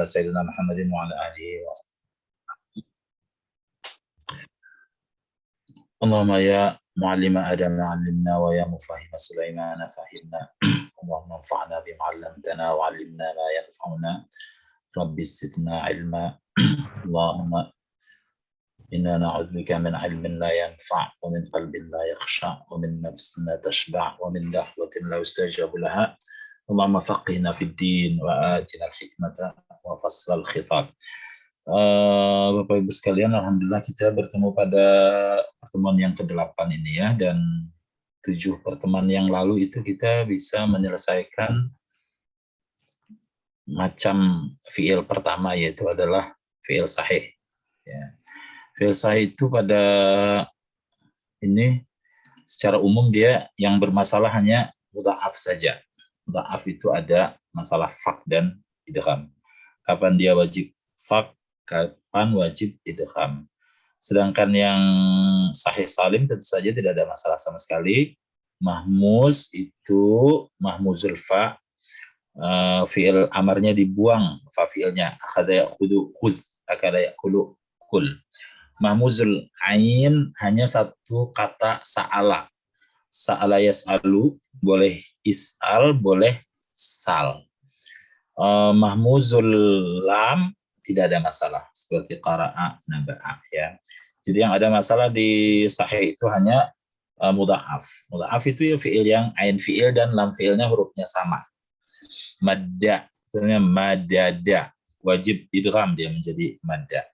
Sayyidina Muhammadin wa ala alihi wa Allahumma ya muallima Adam 'allimna wa ya mufahhima Sulaiman fahimna. Allahumma anfa'na bima 'allamtana wa 'allimna ma yanfa'una. Rabbi zidna 'ilma. Allahumma inna na'udzubika min 'ilmin la yanfa' wa min qalbin la yakhsha' wa min nafsin la tashba' wa min da'watin la yustajabu laha. Allahumma faqihna fid din wa atina al-hikmata wa fassal khitab. Bapak Ibu sekalian, alhamdulillah kita bertemu pada pertemuan yang ke-8 ini ya, dan 7 pertemuan yang lalu itu kita bisa menyelesaikan macam fiil pertama, yaitu adalah fiil sahih ya. Fiil sahih itu pada ini secara umum dia yang bermasalah hanya mudha'af saja. Mudha'af itu ada masalah fak dan idgham. Kapan dia wajib fak, kapan wajib idgham. Sedangkan yang sahih salim tentu saja tidak ada masalah sama sekali. Mahmuz itu mahmuzul fa, fiil amarnya dibuang, fa fiilnya akhadha ya'khudhu khudh, akala ya'kulu kul. Mahmuzul ain hanya satu kata sa'ala. Sa'ala yas'alu, boleh is'al, boleh sal. Mahmuzul lam tidak ada masalah, seperti qara'a, naba'a ya. Jadi yang ada masalah di sahih itu hanya mudha'af. Mudha'af itu ya fiil yang ain fiil dan lam fiilnya hurufnya sama. Madda, sebenarnya madada, wajib idgham dia menjadi madda.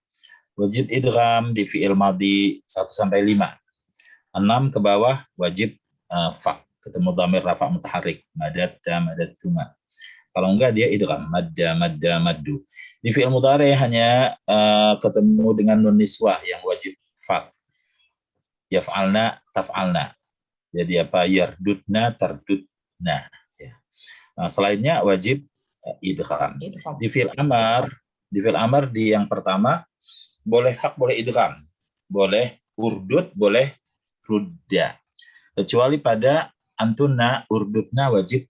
Wajib idgham di fiil madhi 1 sampai 5. 6 ke bawah wajib fa, ketemu dhamir rafa mutaharrik, madatta, madatuma. Kalau enggak dia idgham, madda, madda, maddu. Di fi'il mudhari hanya ketemu dengan nun niswah yang wajib fa. Yaf'alna, taf'alna. Jadi apa? Yardudna, tardudna. Ya. Nah, selainnya wajib idgham. Di fi'il amar di yang pertama boleh hak, boleh idgham. Boleh urdud, boleh rudda. Kecuali pada antuna, urdudna wajib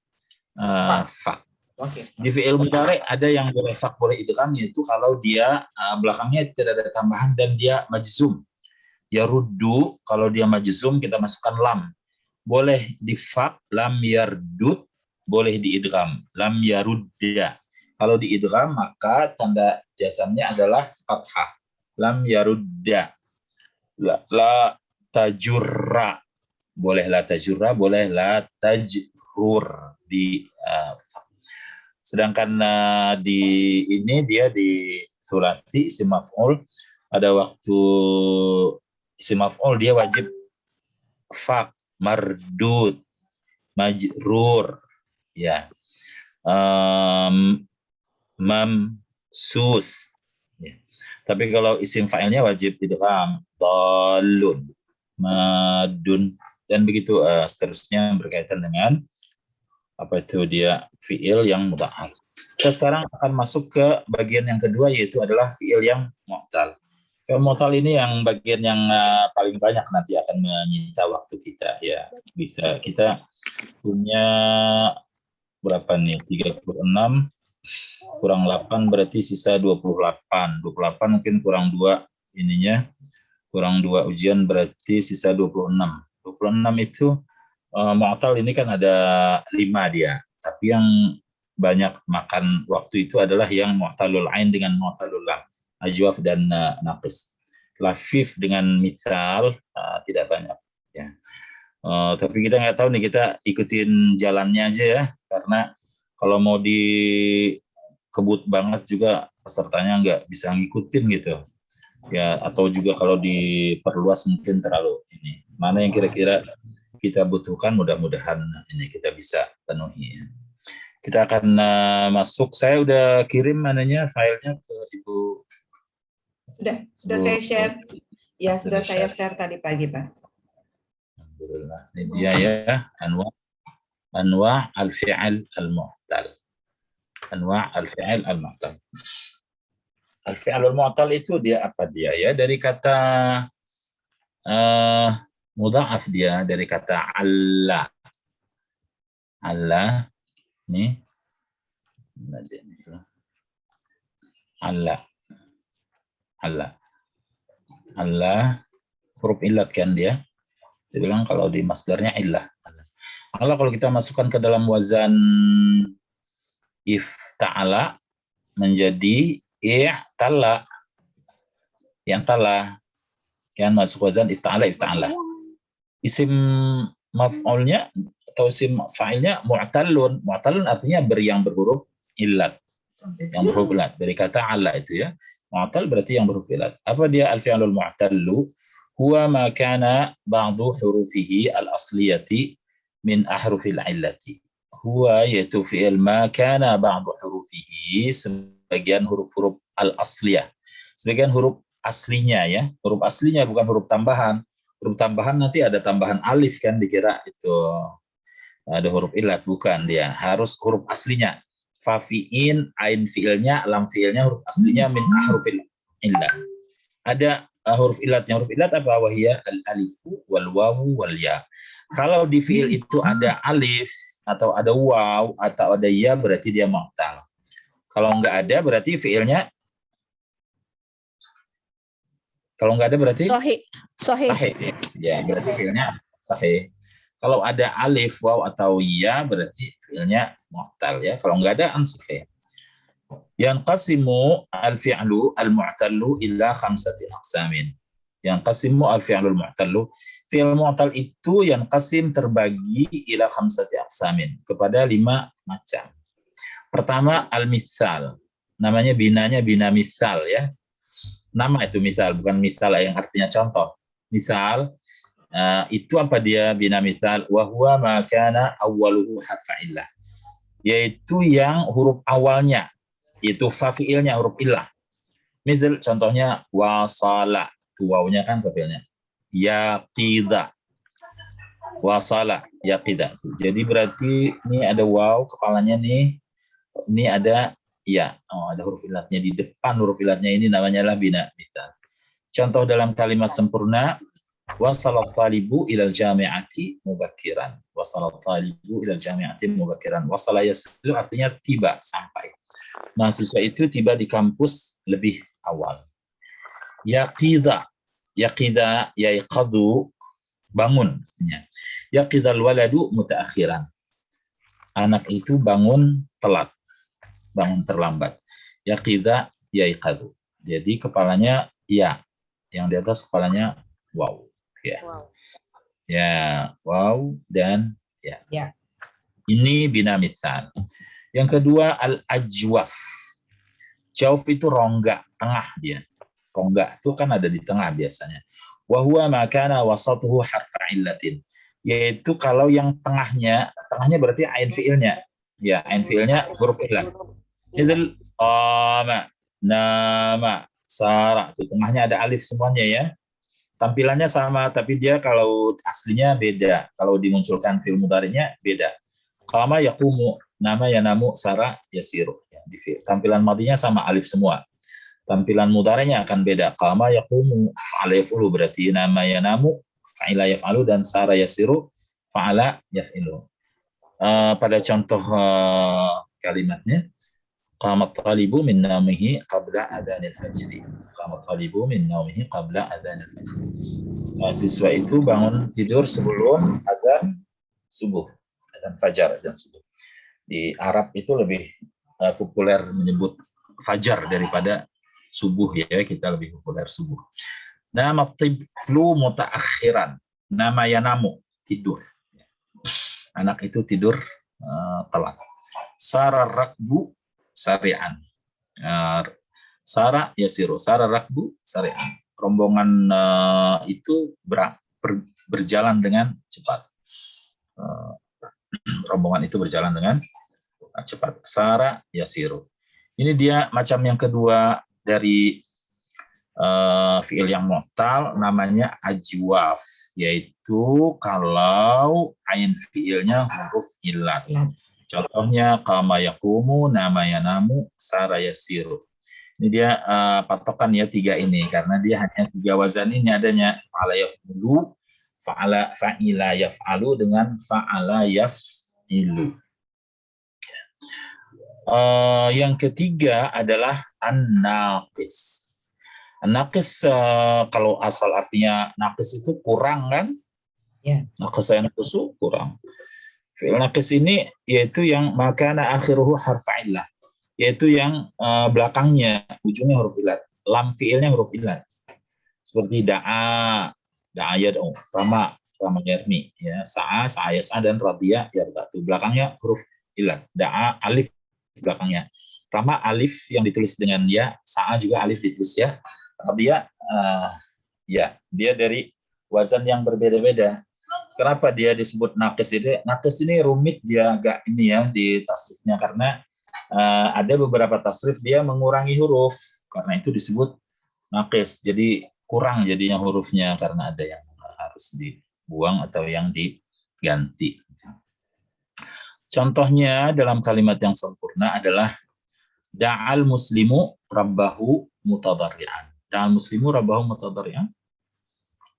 fa. Okay. Di fi'il mudhari ada yang boleh fak, boleh idgham, yaitu kalau dia belakangnya tidak ada tambahan dan dia majzum. Ya ruddu, kalau dia majzum kita masukkan lam. Boleh di fak, lam yardud, boleh di idgham, lam yarudda. Kalau di idgham maka tanda jazamnya adalah fathah. Lam yarudda. La tajurra. Boleh la tajurra, boleh la tajrur di sedangkan di ini dia di sulasi isim maf'ul, pada waktu isim maf'ul dia wajib fak, mardud, majrur ya, mamsus ya. Tapi kalau isim fa'ilnya wajib idgham, dhalun, madun, dan begitu seterusnya berkaitan dengan apa itu dia fiil yang mudha'af. Kita sekarang akan masuk ke bagian yang kedua, yaitu adalah fiil yang mu'tal. Fiil mu'tal ini yang bagian yang paling banyak nanti akan menyita waktu kita ya. Bisa kita punya berapa nih? 36 kurang 8 berarti sisa 28. 28 mungkin kurang 2 ininya. Kurang 2 ujian berarti sisa 26. 26 itu mu'tal ini kan ada 5 dia, tapi yang banyak makan waktu itu adalah yang mu'talul ain dengan mu'talul lam, ajwaf dan naqis. Lafif dengan mithal tidak banyak ya. Tapi kita nggak tahu nih, kita ikutin jalannya aja ya, karena kalau mau dikebut banget juga pesertanya nggak bisa ngikutin gitu ya, atau juga kalau diperluas mungkin terlalu ini. Mana yang kira-kira kita butuhkan, mudah-mudahan ini kita bisa penuhi. Kita akan masuk. Saya udah kirim mananya filenya ke Ibu. Sudah saya share. Ya, sudah saya share tadi pagi, Pak. Alhamdulillah. Ini dia ya, anwa al-fi'al al-mu'tal. Anwa al-fi'al al-mu'tal. Al-fi'al al-mu'tal itu dia apa dia ya? Dari kata mudha'af dia, dari kata alla. Alla nih. Allah. Allah huruf illat kan dia. Dia bilang kalau di masdarnya illah. Allah kalau kita masukkan ke dalam wazan ifta'ala menjadi i'tala. Yang tala. Yang masuk wazan ifta'ala. Isim maf'ulnya atau isim fa'ilnya mu'tallun. Mu'tallun artinya yang berhuruf illat. Yang berhuruf illat. Dari kata ala itu ya. Mu'tal berarti yang berhuruf illat. Apa dia al-fi'lul mu'tallu? Huwa ma kana ba'du hurufihi al-asliyati min ahrufil illati. Huwa yaitu fi'il ma kana ba'du hurufihi, sebagian huruf-huruf al-asliyah. Sebagian huruf aslinya ya. Huruf aslinya bukan huruf tambahan. Huruf tambahan nanti ada tambahan alif kan dikira itu ada huruf illat, bukan dia. Harus huruf aslinya. Fafi'in, ain fi'ilnya, lam fi'ilnya, huruf aslinya min ahrufil illat. Ada huruf illatnya. Huruf illat apa? Wahiyya al-alifu wal wawu wal ya. Kalau di fi'il itu ada alif atau ada waw atau ada ya berarti dia mu'tal. Kalau enggak ada berarti fi'ilnya berarti sahih. Ya, berarti fi'ilnya sahih. Kalau ada alif, waw atau ya berarti fi'ilnya mu'tal ya. Kalau enggak ada sahih. Yanqasimu al-fi'lu al-mu'tallu illa khamsati aqsamin. Yanqasimu al-fi'lu al-mu'tallu. Fi'il mu'tal itu yanqasim terbagi ila khamsati aqsamin, kepada 5 macam. Pertama al-mithal. Namanya binanya bina mithal ya. Nama itu misal, bukan misal yang artinya contoh. Misal itu apa dia bina misal? Wa huwa ma kana awwaluhu harfa illah. Yaitu yang huruf awalnya itu fa fi'ilnya huruf illah. Misal contohnya wasala, wawunya kan fa fi'ilnya. Yaqida. Wasala, yaqida. Jadi berarti ini ada waw kepalanya nih. Ini ada ya, ada huruf illatnya di depan huruf illatnya, ini namanya lah bina misal. Contoh dalam kalimat sempurna, wasalat talibu ilal jami'ati mubakkiran. Wasalat talibu ilal jami'ati mubakkiran. Wasala yasiru artinya tiba, sampai. Mahasiswa itu tiba di kampus lebih awal. Yaqidha, yaqidha yaiqadhu, bangun artinya. Yaqidhal waladu mutaakhiran. Anak itu bangun telat, bangun terlambat. Yaqidha yaiqadhu. Jadi kepalanya ya, yang di atas kepalanya waw. Ya. Wow. Ya, waw dan ya. Ini bina mithal. Yang kedua al-ajwaf. Jawf itu rongga, tengah dia. Rongga itu kan ada di tengah biasanya. Wa huwa ma kana wasatuhu harfa illatin. Yaitu kalau yang tengahnya berarti ain fi'ilnya. Ya, ain fi'ilnya huruf illah. Idul qama, nama, sara. Di tengahnya ada alif semuanya ya. Tampilannya sama, tapi dia kalau aslinya beda. Kalau dimunculkan fi'il mudhari'nya beda. Qama yaqumu, nama yanamu, sara yasiru. Tampilan madinya sama, alif semua. Tampilan mudhari'nya akan beda. Qama yaqumu, fa'ala yaf'ulu berarti nama yanamu, fa'ila yaf'alu, dan sara yasiru, fa'ala yaf'ilu. Pada contoh kalimatnya, qamat talibu min naumihi qabla adhanil fajri. Qamat talibu min naumihi qabla adhanil fajri. Siswa itu bangun tidur sebelum adzan subuh, adzan fajar, adzan subuh. Di Arab itu lebih populer menyebut fajar daripada subuh ya, kita lebih populer subuh. Nama tiflu mutaakhiran. Nama yanamu, tidur. Anak itu tidur telat. Sara rakbu sari'an. Sara yasiru. Sara rakbu sari'an. Rombongan itu berjalan dengan cepat. Rombongan itu berjalan dengan cepat. Sara yasiru. Ini dia macam yang kedua dari fi'il yang mu'tal, namanya ajwaf, yaitu kalau ain fi'ilnya huruf illat. Contohnya qama yaqumu, nama yanamu, sara yasiru. Ini dia patokan ya 3 ini, karena dia hanya 3 wazan ini adanya. Fa'ala yaf'ulu, fa'ila yaf'alu dengan fa'ala yaf'ilu. Yang ketiga adalah an-naqis. An-naqis kalau asal artinya naqis itu kurang kan? Ya. Naqis yanqusu kurang. Fi'il naqis ini yaitu yang makana akhiruhu harfa illah, yaitu yang belakangnya ujungnya huruf illat. Lam fi'ilnya huruf illat. Seperti da'a yad'u, rama yarmi, ya, sa'a yas'a, dan radiya yardatu. Belakangnya huruf illat. Da'a alif belakangnya. Rama alif yang ditulis dengan ya, sa'a juga alif ditulis ya. Radiya ya, dia dari wazan yang berbeda-beda. Kenapa dia disebut naqis ini? Naqis ini rumit dia agak ini ya di tasrifnya, karena ada beberapa tasrif dia mengurangi huruf, karena itu disebut naqis. Jadi kurang jadinya hurufnya karena ada yang harus dibuang atau yang diganti. Contohnya dalam kalimat yang sempurna adalah da'al muslimu rabbahu mutadarri'an. Da'al muslimu rabbahu mutadarri'an.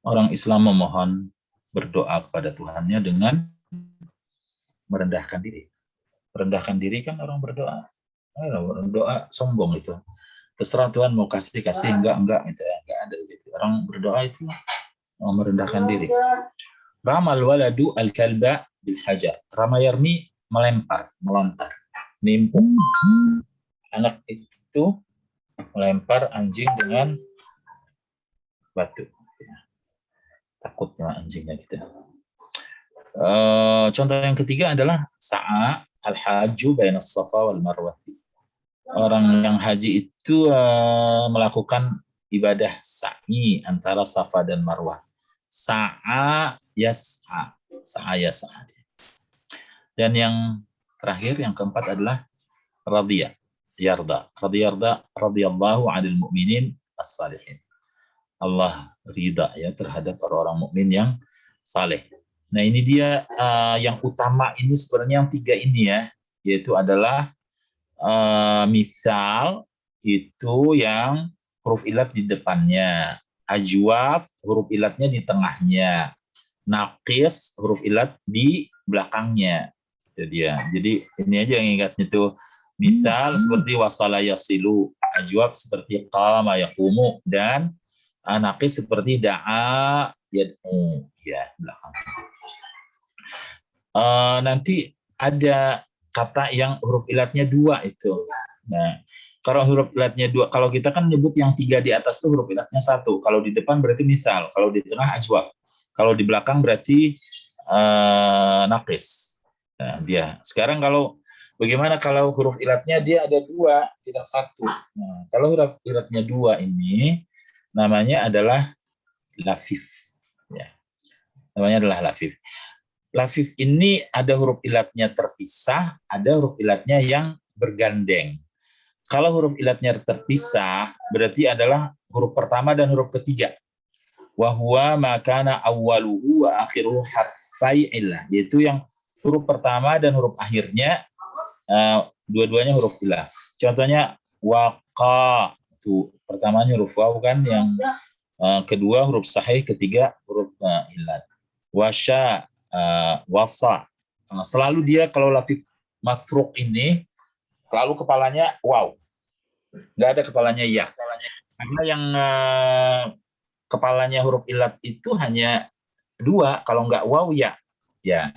Orang Islam memohon berdoa kepada Tuhannya dengan merendahkan diri. Merendahkan diri kan orang berdoa. Berdoa sombong itu. Terserah Tuhan mau kasih enggak itu ya, enggak ada gitu. Orang berdoa itu merendahkan diri. Ramal waladu al-kalba bil hajar. Rama yarmi melontar. Nimpuk. Anak itu melempar anjing dengan batu. Takutnya anjingnya gitu. Contoh yang ketiga adalah sa'a al-haju bainas safa wal marwati. Orang yang haji itu melakukan ibadah sa'i antara Safa dan Marwah. Sa'a yas'a. Dan yang terakhir, yang keempat adalah radhiya yarda. Radhiyallahu 'anil mu'minin as-salihin. Allah ridha ya terhadap orang-orang mukmin yang saleh. Nah, ini dia yang utama ini sebenarnya yang tiga ini ya, yaitu adalah misal itu yang huruf ilat di depannya, ajwaf huruf ilatnya di tengahnya, naqis huruf ilat di belakangnya. Itu dia. Jadi ini aja yang ingatnya tuh. Misal seperti wasala yasilu, ajwaf seperti qama yaqumu, dan naqis seperti da'a yad'u, ya belakang. Nanti ada kata yang huruf ilatnya dua itu. Nah, kalau huruf ilatnya dua, kalau kita kan nyebut yang tiga di atas itu huruf ilatnya satu. Kalau di depan berarti misal, kalau di tengah ajwaf, kalau di belakang berarti naqis. Nah, dia. Sekarang kalau bagaimana kalau huruf ilatnya dia ada dua, tidak satu. Nah, kalau huruf ilatnya dua ini namanya adalah lafif. Ya. Namanya adalah lafif. Lafif ini ada huruf ilatnya terpisah, ada huruf ilatnya yang bergandeng. Kalau huruf ilatnya terpisah, berarti adalah huruf pertama dan huruf ketiga. Wa huwa ma kana awwaluhu wa akhiruhu harfai illah, yaitu yang huruf pertama dan huruf akhirnya dua-duanya huruf ilah. Contohnya waqa, itu pertamanya huruf waw kan, yang kedua huruf sahih, ketiga huruf ilat. Wasya, wasa, selalu dia kalau lafif mafruq ini selalu kepalanya waw, nggak ada kepalanya ya. Karena yang kepalanya huruf ilat itu hanya dua, kalau nggak waw ya.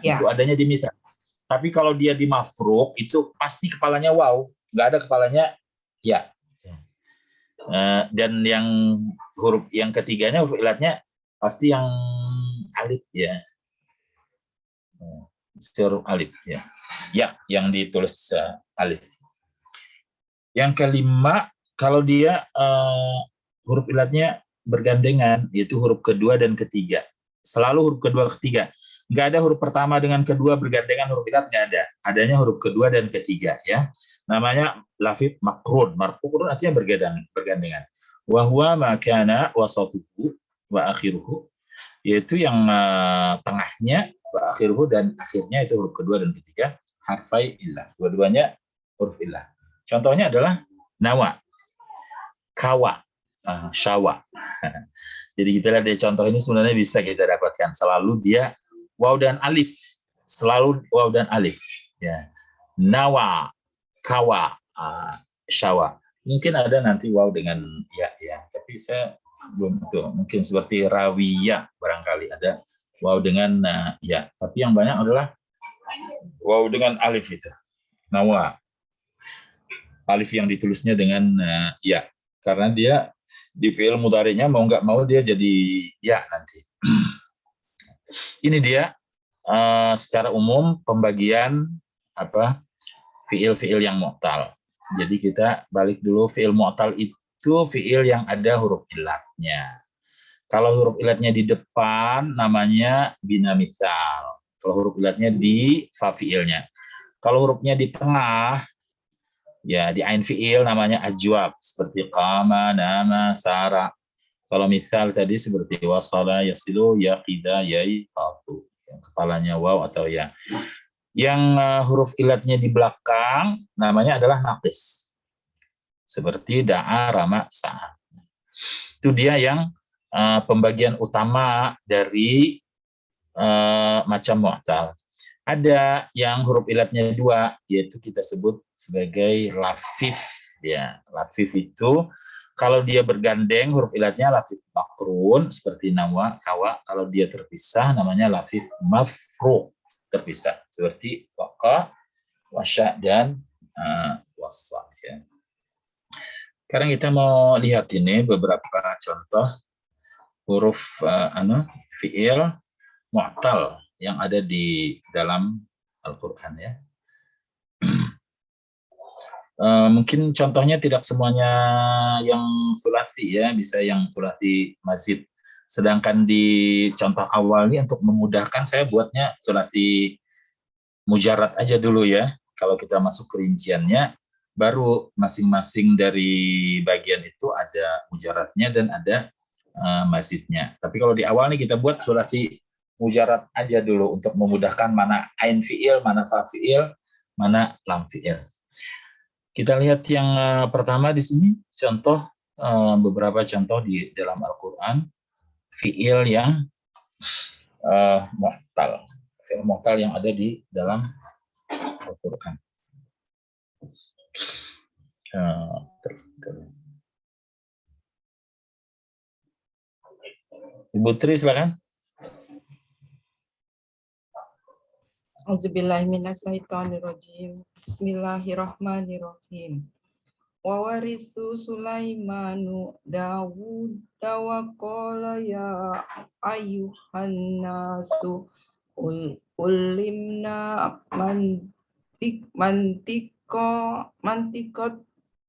Itu adanya di misal. Tapi kalau dia di mafruq itu pasti kepalanya waw, nggak ada kepalanya ya. Dan yang huruf yang ketiganya huruf ilatnya pasti yang alif ya. Huruf alif ya. Ya, yang ditulis alif. Yang kelima, kalau dia huruf ilatnya bergandengan, yaitu huruf kedua dan ketiga. Selalu huruf kedua ketiga. Nggak ada huruf pertama dengan kedua bergandengan huruf ilat, nggak ada. Adanya huruf kedua dan ketiga ya. Namanya lafif makrun. Makrun artinya bergandengan. Wa huwa ma kana wasatuhu wa akhiruhu, yaitu yang tengahnya, wa akhiruhu, dan akhirnya itu huruf kedua dan ketiga harfai illah. Dua-duanya huruf illah. Contohnya adalah nawa, kawa, syawa. Jadi kita lihat dari contoh ini sebenarnya bisa kita dapatkan selalu dia waw dan alif, selalu waw dan alif. Ya. Nawa, kawa, syawa. Mungkin ada nanti waw dengan ya, tapi saya belum itu. Mungkin seperti rawiyah barangkali ada waw dengan ya, tapi yang banyak adalah waw dengan alif itu. Nawa. Alif yang ditulisnya dengan ya, karena dia di fi'il mudhari'nya mau nggak mau dia jadi ya nanti. Ini dia secara umum pembagian fi'il-fi'il yang mu'tal. Jadi kita balik dulu, fi'il mu'tal itu fi'il yang ada huruf ilatnya. Kalau huruf ilatnya di depan namanya bina mitsal. Kalau huruf ilatnya di fa fi'ilnya. Kalau hurufnya di tengah ya di ain fi'il namanya ajwab seperti qama, nama, sara. Kalau misal tadi seperti wasala, yasilu, yaqida, yai, qatu. Kepalanya waw atau ya. Yang huruf ilatnya di belakang namanya adalah naqis. Seperti da'a, rama, sa'a. Itu dia yang pembagian utama dari macam mu'tal. Ada yang huruf ilatnya 2, yaitu kita sebut sebagai lafif. Ya, lafif itu kalau dia bergandeng huruf ilatnya lafif makrun seperti nawa, kawa. Kalau dia terpisah namanya lafif mafruq, terpisah seperti waqa, wasya dan wasa. Ya. Sekarang kita mau lihat ini beberapa contoh huruf fi'il mu'tal yang ada di dalam Al-Quran ya. Mungkin contohnya tidak semuanya yang sulasi ya, bisa yang sulasi mazid. Sedangkan di contoh awal ini untuk memudahkan saya buatnya sulasi mujarad aja dulu ya. Kalau kita masuk ke rinciannya, baru masing-masing dari bagian itu ada mujaradnya dan ada mazidnya. Tapi kalau di awal nih kita buat sulasi mujarad aja dulu untuk memudahkan mana ain fi'il, mana fa fi'il, mana lam fi'il. Kita lihat yang pertama di sini contoh beberapa contoh di dalam Al-Qur'an fi'il yang mu'tal. Fi'il mu'tal yang ada di dalam Al-Qur'an. Ibu Tri silakan. Auzubillahiminasyaitonirrajim. Bismillahirrahmanirrahim. Wa warithu Sulaimanu Dawud wa qala ya ayyuhan nasu ulimna mantiqat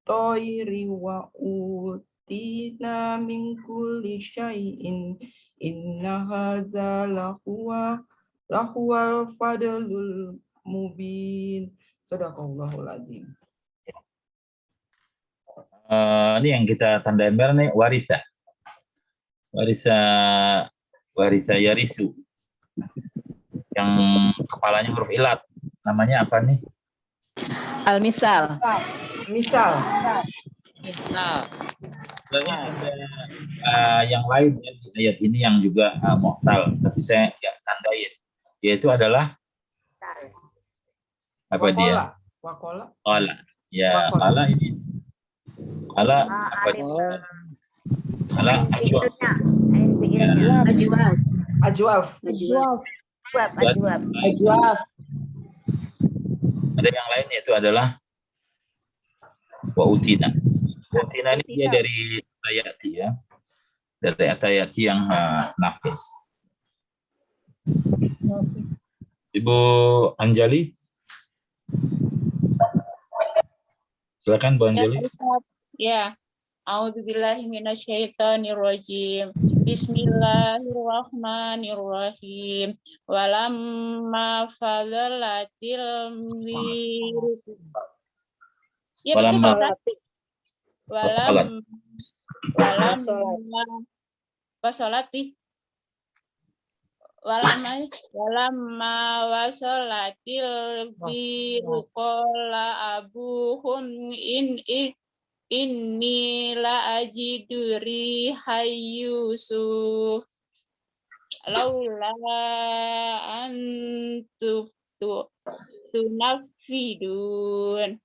tayri wa utina min kulli syai'in inna hadza lahuwal fadlul mubin. Sadaqallahul azim. Ini yang kita tandain merah nih, warisa yarisu, yang kepalanya huruf ilat, namanya apa nih? Al-misal. Misal. Sebenarnya ada yang lain ya, di ayat ini yang juga mu'tal, tapi saya nggak tandain, yaitu adalah apa dia? Wakola. Qala. Ya, qala ini. Qala apa dia? Qala ajwab. Ajwaf. Ada yang lain yaitu adalah wa utina. Wa utina ini dia dari ayati ya. Dari ayati yang naqis. Ibu Anjali. Silakan Bu Anjali. Ya. A'udzubillahi minasyaitonirrajim. Bismillahirrahmanirrahim. Walamma fadlatil mirku. Ya, walamma wasalatil biru qala abuhum inni la ajidu rihay Yusuf laula antum tunafidun.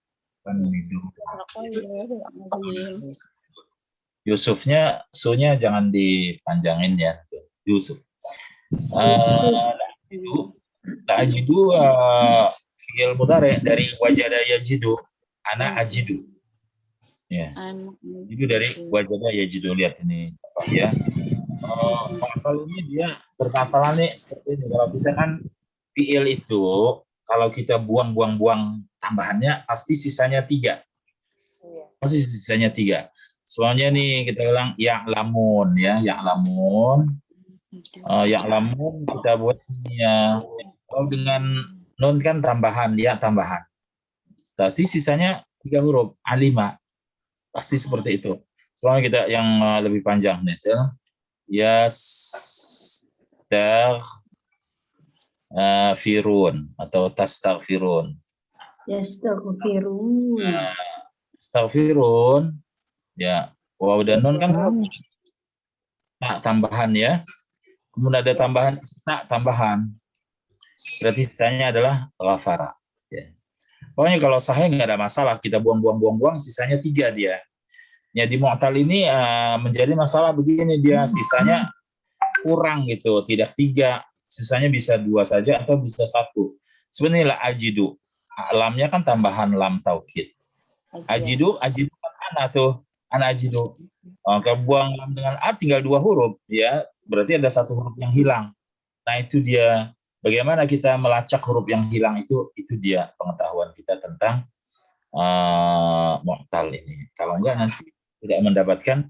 Yusufnya, sunya jangan dipanjangin ya. Yusuf. Ajidu fi'il mudhari dari wajada yajidu. Ana ajidu. Ya. Itu dari wajada yajidu, lihat ini ya. Kalau ini dia bermasalah nih seperti ini. Kalau kita kan fi'il itu kalau kita buang-buang tambahannya pasti sisanya 3. Pasti sisanya 3. Soalnya nih kita bilang ya'lamun ya, ya'lamun. Ya'lamun kita buat ya. Kalau dengan nun kan tambahan, ya tambahan. Pasti sisanya 3 huruf, alima. Pasti seperti itu. Soalnya kita yang lebih panjang nih. Yastaghfirun atau tastaghfirun. Yastaghfirun. Astaghfirun. Ya, waw dan nun kan tak tambahan ya. Kemudian ada tambahan tak tambahan. Berarti sisanya adalah ghafara. Ya. Pokoknya kalau sahih nggak ada masalah, kita buang-buang, sisanya 3 dia. Ya di mu'tal ini menjadi masalah begini, dia sisanya kurang gitu, tidak 3, sisanya bisa 2 saja atau bisa 1. Sebenarnya ajidu, lamnya kan tambahan lam taukid. Ajidu kan ana tuh, ana ajidu. Kalau buang lam dengan a tinggal 2 huruf, ya berarti ada 1 huruf yang hilang. Nah itu dia. Bagaimana kita melacak huruf yang hilang itu dia pengetahuan kita tentang mu'tal ini. Kalau enggak nanti tidak mendapatkan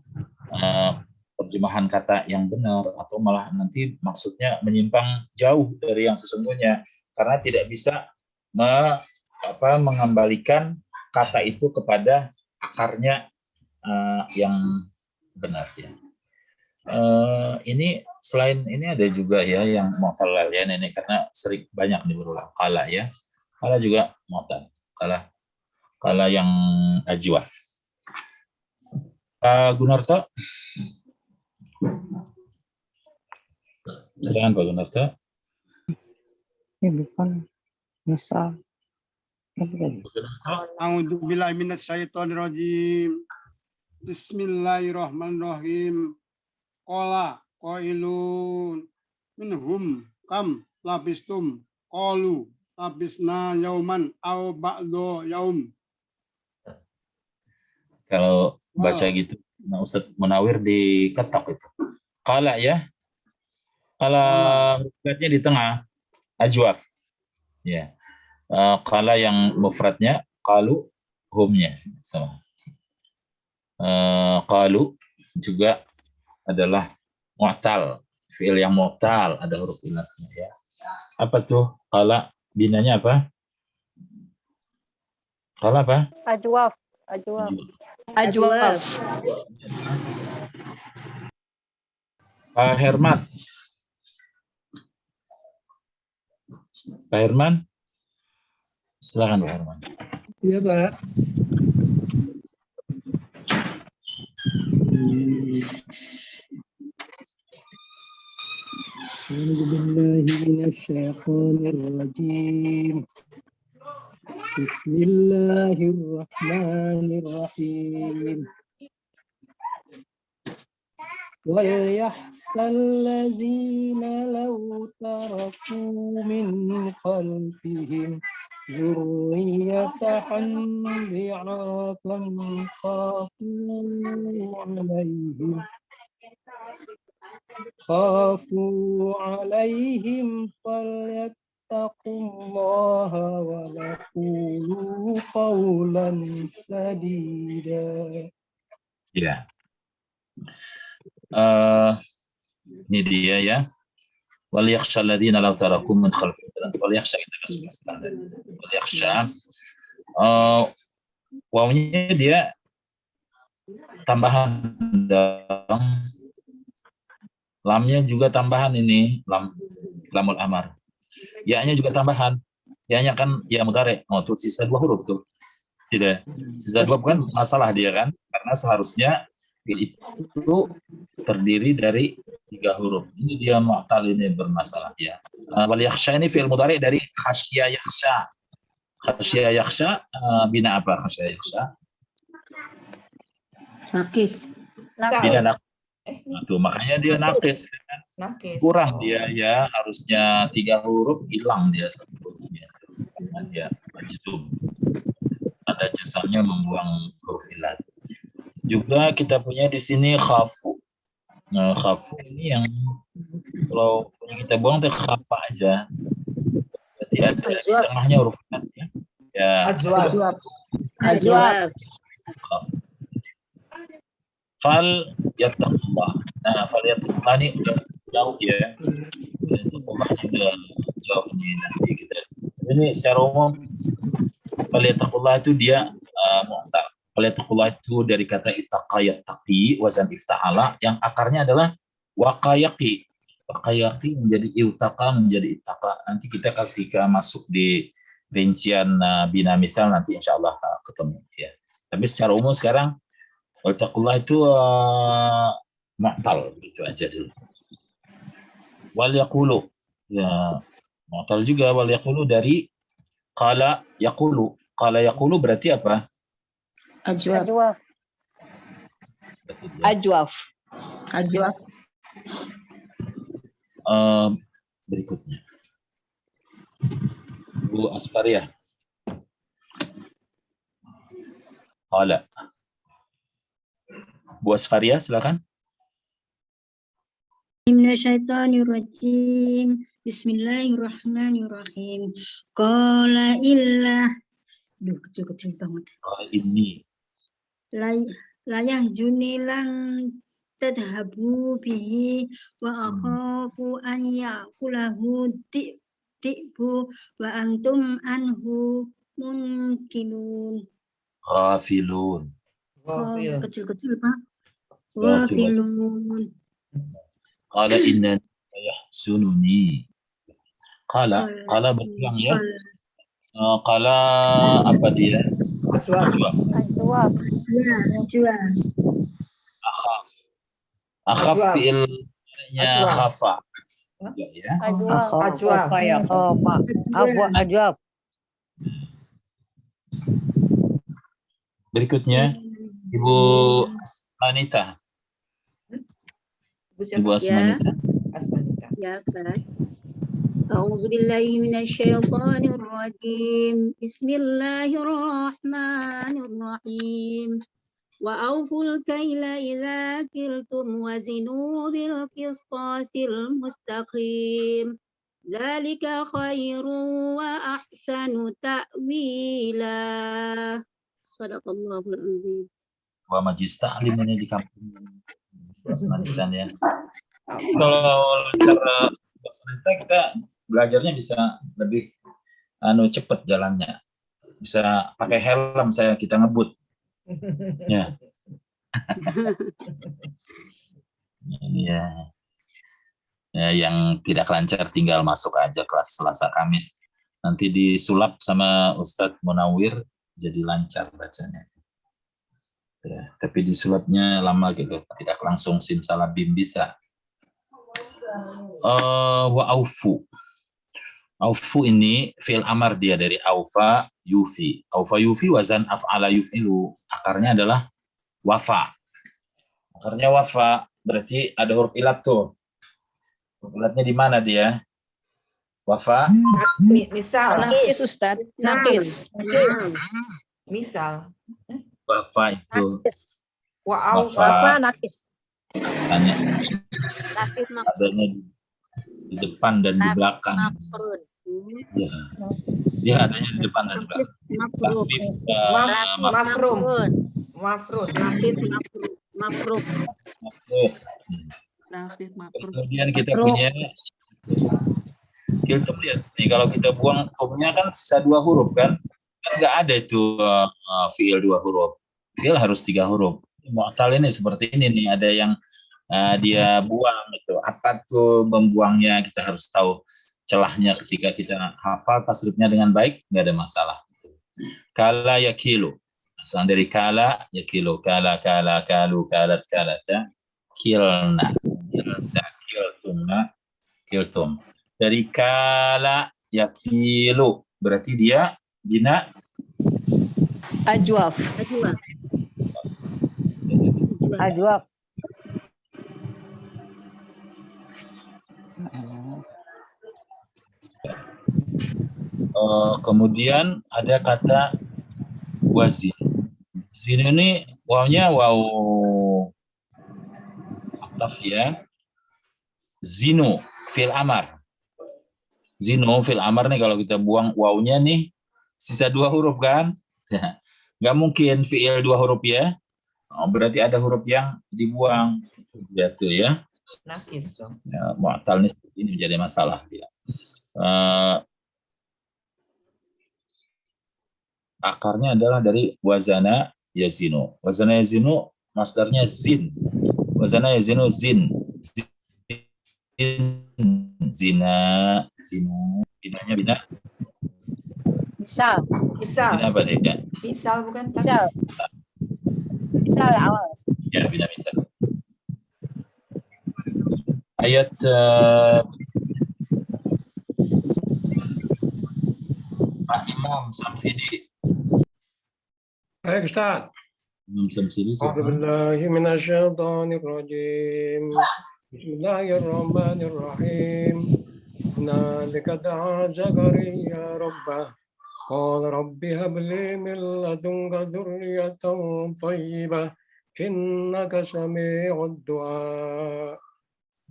terjemahan kata yang benar atau malah nanti maksudnya menyimpang jauh dari yang sesungguhnya karena tidak bisa mengembalikan kata itu kepada akarnya yang benar ya. Ini selain ini ada juga ya yang mu'tal lalian ini karena sering banyak berulang. Qala ya. Qala juga mu'tal. Qala yang ajwaf. Gunarto. Silakan Pak Gunarto. Ini bukan misal. A'udzu billahi minasyaitonir rajim. Bismillahirrahmanirrahim. Qala qailun minhum kam labistum qalu labisna yauman aw ba'da yaum. Kalau baca gitu, nah Ustaz Munawir diketok itu. Qala ya. Qala hurufnya di tengah, ajwaf. Ya. Qala yang mufradnya, qalu humnya sama. Qalu juga adalah mu'tal, fi'il yang mu'tal, ada huruf ilatnya ya. Apa tuh? Qala binanya apa? Qala apa? Ajwaf. Ajwaf. Pak Herman. Pak Herman. Silakan Pak Herman. Iya, Pak. أعوذ بالله من الشيطان الرجيم بسم الله الرحمن الرحيم وليحذر الذين لو تركوا من خلفهم ذرية ضعافا خافوا عليهم فليتقوا الله ويقولوا قولا سديدا. Ya. Ini dia ya. Wal yakhsha alladziina law taraku min khalfihim. Wal yakhsha kita sudah standar. Wal yakhsha wawnya dia tambahan dong. Lamnya juga tambahan ini, lamul amar. Ya-nya juga tambahan. Ya-nya kan ya mudhari. Tuh sisa 2 huruf tuh. Tidak. Sisa 2 bukan masalah dia kan? Karena seharusnya itu terdiri dari 3 huruf. Ini dia mu'tal ini bermasalah ya. Wal yakhsha ini fi'il mudhari dari khasya yakhsha. Khasya yakhsha, bina apa khasya yakhsha? Nakis. Bina Misal. nakis. Nah, tuh, makanya dia nakis. Nakis. Kurang dia ya, harusnya 3 huruf, hilang dia 1 hurufnya. Karena dia majzum. Ada jasamnya membuang huruf ilat. Juga kita punya di sini khafu. Nah, khafu ini yang kalau kita buang itu khafa aja. Berarti ada di tengahnya huruf ilat ya. Ya. Azwab. Azwab. Fal yattaqullah. Nah, fal yattaqullah ini udah jauh ya. Yattaqullah ini udah jauh ini nanti kita. Ini secara umum fal yattaqullah itu dia mu'tal. Fal yattaqullah itu dari kata ittaqa yattaqi wazan ifta'ala yang akarnya adalah waqayaqi. Waqayaqi menjadi iutaqa menjadi ittaqa. Nanti kita ketika masuk di rincian bina mithal nanti insyaallah ketemu ya. Tapi secara umum sekarang Wattaqullah itu mu'tal gitu aja dulu. Wal yaqulu. Ya, mu'tal juga wal yaqulu dari qala yaqulu. Qala yaqulu berarti apa? Ajwaf. Berarti dia, Ajwaf. Ajwaf. berikutnya. Bu Asfaria. Qala. Bu Asfaria silakan. Minasyaitonirrajim. Bismillahirrahmanirrahim. Qala illa. Duh, kecil-kecil banget. Ini. Layah junilan tadhabu bihi wa akhafu an yakulahu ti'bu wa antum anhu munkilun. Ghafilun. Kecil-kecil, Pak. Ya, coba. Wafilun. Qala inna yahsununi. Qala berulang ya. Qala apa dia? Azwab. Ajwaf. Jual. Akhaf Ajwaf. fi'ilnya Ajwaf. khafa. Ya. Ajwaf. Ajwaf. Oh, Pak. Ajwaf. Berikutnya Ibu Asmanita. Ibu siapa? Ibu Asmanita. Asmanita. Ya, Ustaz. A'udzubillahi minasyaitonir rajim. Bismillahirrahmanirrahim. Wa auful kaila idza kiltum wazinu bil qistasil mustaqim. Dzalika khairun wa ahsanu ta'wila. Shadaqallahul azim. Wa majlis ta'lim ini di kampung Asmanita ya. Kalau cara Asmanita kita belajarnya bisa lebih cepet jalannya. Bisa pakai helm kita ngebut. Ya. Ini ya. Ya, yang tidak lancar tinggal masuk aja kelas Selasa Kamis. Nanti disulap sama Ustadz Munawir jadi lancar bacanya. Ya, tapi disulapnya lama gitu, tidak langsung simsalabim bisa. Wa aufu. Aufu ini fi'il amar dia dari aufa yufi. Aufa yufi wazan af'ala yufilu. Akarnya adalah wafa. Akarnya wafa, berarti ada huruf ilat tuh. Huruf ilatnya di mana dia? Wafa. Misal. Nakis, Ustaz. Nakis. Misal. Wafa itu. Wafa. nakis. Tanya. Adanya di depan dan di belakang. Ya. Dia adanya di depan dan di belakang. Mafrum. Mafrun. Mafruk. Kemudian kita punya kiltum, lihat nih, kalau kita buang humnya kan sisa 2 huruf kan nggak ada itu fiil 2 huruf, fiil harus 3 huruf. Mu'tal ini seperti ini nih, ada yang dia buang itu. Apa tuh membuangnya, kita harus tahu celahnya. Ketika kita hafal tasrifnya dengan baik, nggak ada masalah. Kala yakilu, asal dari kala yakilu, kala kalu kalat kalata, kilna kiltumna kiltum. Dari kala yakilu berarti dia Bina Ajwaf. Ajwaf. kemudian ada kata wazin. Zin ini wawnya waw ataf ya. Zinu fil amar. Zinu fil amar nih kalau kita buang wawnya nih sisa 2 huruf kan? Nggak mungkin fiil 2 huruf ya. Oh, berarti ada huruf yang dibuang. Gitu ya. Nakis dong. Ya, mu'tal ini menjadi masalah ya. Akarnya adalah dari wazana yazinu. Wazana yazinu masdarnya zin. Wazana yazinu zin. Zina, zina. Binanya bina. Misal. Bina apa deh? Ya. Misal bukan tak? Misal. Misal awal. Ya, bina misal. Ayat Pak Imam Samsidi. Baik, Ustaz. Imam Samsidi. A'udzubillahi minasyaitonirrajim. Bismillahirrahmanirrahim. Hunalika da'a Zakariya rabbah. Qala rabbi habli min ladunka dzurriyyatan thayyibah. Innaka sami'ud du'a.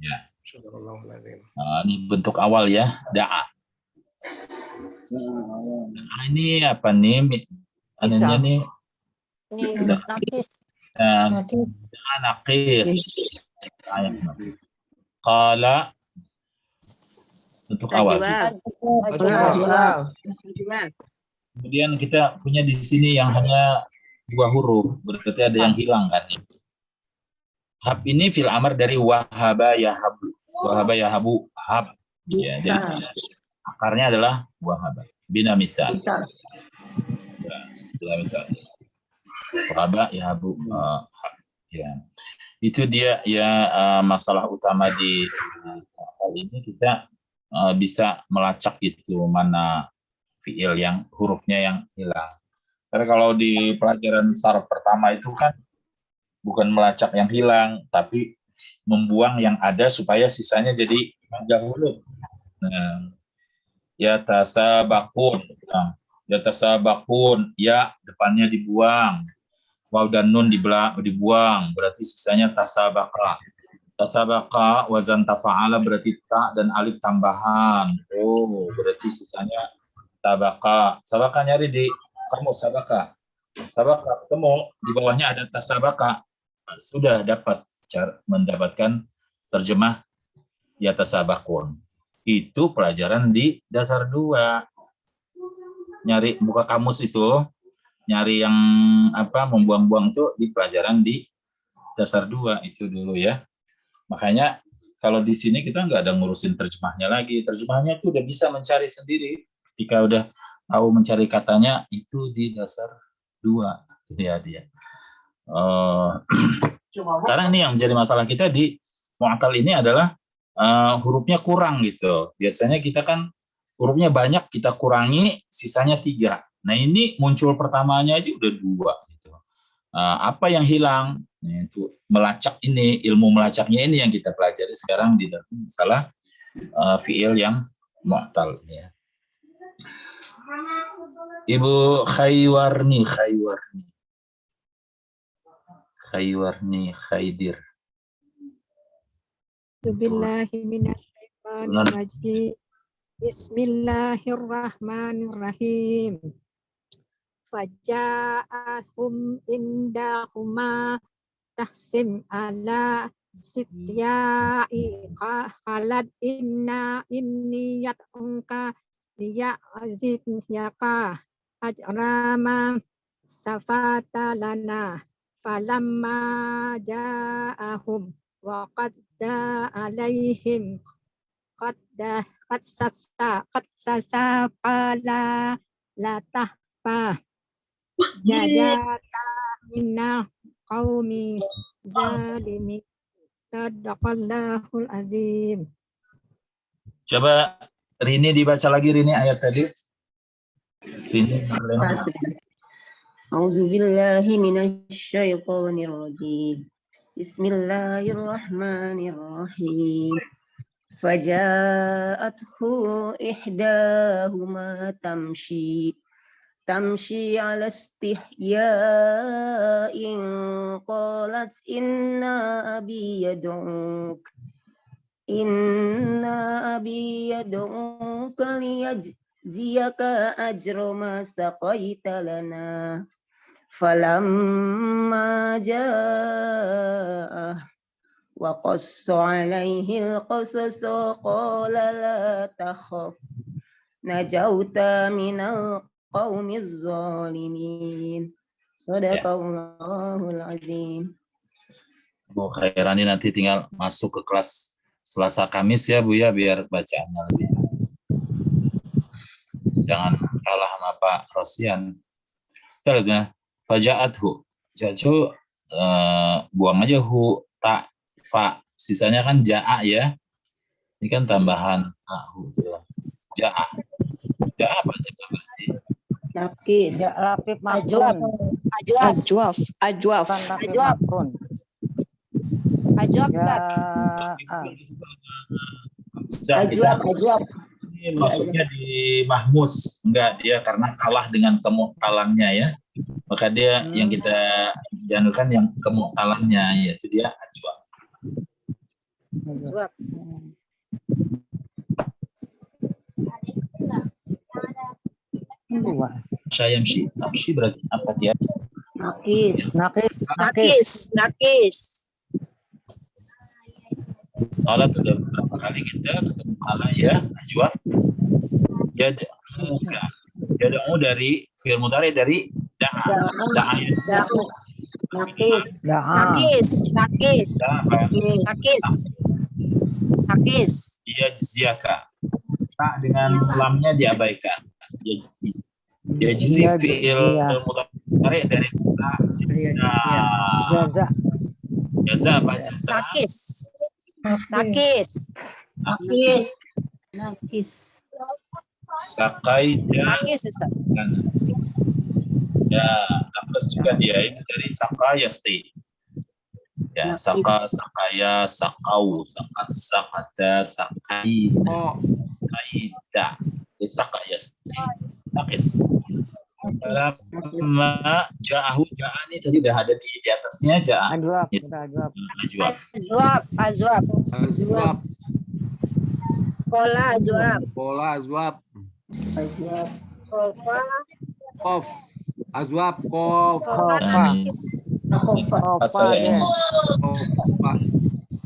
Ya. Subhanallahul Ini bentuk awal ya, da'a. Nah, ini apa nih? Ananya nih. Nakis. Qala bentuk awal. Kemudian kita punya di sini yang hanya 2 huruf, berarti ada yang hilang kan? Hab ini fil amar dari wahaba yahabu. Wahaba yahabu hab. Ya, jadi akarnya adalah wahaba. Bina misal. Bina misal. Wahaba yahabu hab. Ya. Itu dia ya masalah utama di hal ini, kita bisa melacak itu mana fiil yang hurufnya yang hilang. Karena kalau di pelajaran saraf pertama itu kan bukan melacak yang hilang, tapi membuang yang ada supaya sisanya jadi 3 huruf. Nah, ya tasabakun. Nah, ya tasabakun, ya depannya dibuang. Waw dan nun dibuang, berarti sisanya tasabaka. Tasabaka wazan tafa'ala berarti ta dan alif tambahan. Oh, berarti sisanya sabaka. Sabaka nyari di kamu sabaka. Sabaka ketemu di bawahnya ada tasabaka. Sudah dapat mendapatkan terjemah ya tasabakun. Itu pelajaran di dasar 2. Nyari buka kamus itu, nyari yang apa membuang-buang itu di pelajaran di dasar 2 itu dulu ya. Makanya kalau di sini kita nggak ada ngurusin terjemahnya lagi. Terjemahnya itu udah bisa mencari sendiri. Ketika udah tahu mencari katanya itu di dasar 2 ya dia. Sekarang ini yang menjadi masalah kita di mu'tal ini adalah hurufnya kurang gitu. Biasanya kita kan hurufnya banyak, kita kurangi, sisanya 3. Nah ini muncul pertamanya aja udah 2 gitu. Apa yang hilang? Nah, itu melacak ini, ilmu melacaknya ini yang kita pelajari sekarang di dalam masalah fiil yang mu'tal ya. Ibu Khaywarni Khaydir. Bismillahirrahmanirrahim. Faja'ahum indahuma tahsim ala sitya'i khalad inni yat'unka liya'zidyaka ajrama safata lana falamma ja'ahum wa qadda alaihim qad sasa qala la tahfa jadaka minna qaumi zalimi sadaqallahul azim. Coba Rini dibaca lagi Rini ayat tadi. Ini Marlena. أعوذ بالله من الشيطان الرجيم بسم الله الرحمن الرحيم فجاءته إحداهما تمشي على استحياء قالت إن أبي يدعوك ليجزيك أجر ما سقيت لنا فلما جاءه وقص عليه القصص قال لا تخف نجوت من القوم الظالمين صدق الله العظيم. Bu Khairani nanti tinggal masuk ke kelas Selasa Kamis ya Bu ya, biar bacaannya lebih. Jangan kalah sama Pak Rosian. Terusnya Faja'athu. Ja'u buang aja hu, ta, fa. Sisanya kan ja'a ya. Ini kan tambahan hu. Ja'a. Ja'a apa aja berarti? Nakis. Ya, Lapif Ajwaf. Makrun. Ajwaf. Ajwaf. Bukan Lapif Ajwaf. Makrun. Ajwaf. Ya. Ajwab. Ini masuknya di mahmus, enggak dia karena kalah dengan kemu'talannya ya. Maka dia yang kita janukan yang kemu'talannya, yaitu dia ajwab. Ajwaf. Syamsi. Tamsi berarti apa dia? Nakis. Kalau sudah beberapa kali kita ketemu kala ya, ajwab. Yad'u dari fi'il mudhari dari da'a. Nakis. Dia jizyaka. Tak dengan lamnya diabaikan. Dia jizzi fi'il mudhari dari jaza apa jaza? Nakis. Sakai Nakis, Ustaz. ya plus juga dia ini dari saka yasti. Ya, saka, sakaya, sakau, sakat, sakada, sakai, saida. Itu saka yasti. Nakis. Dalam ja'ahu, ja'a ini tadi udah ada di atasnya ja'a. Ajwab. Kola ajwab. Kof. Azwab kof.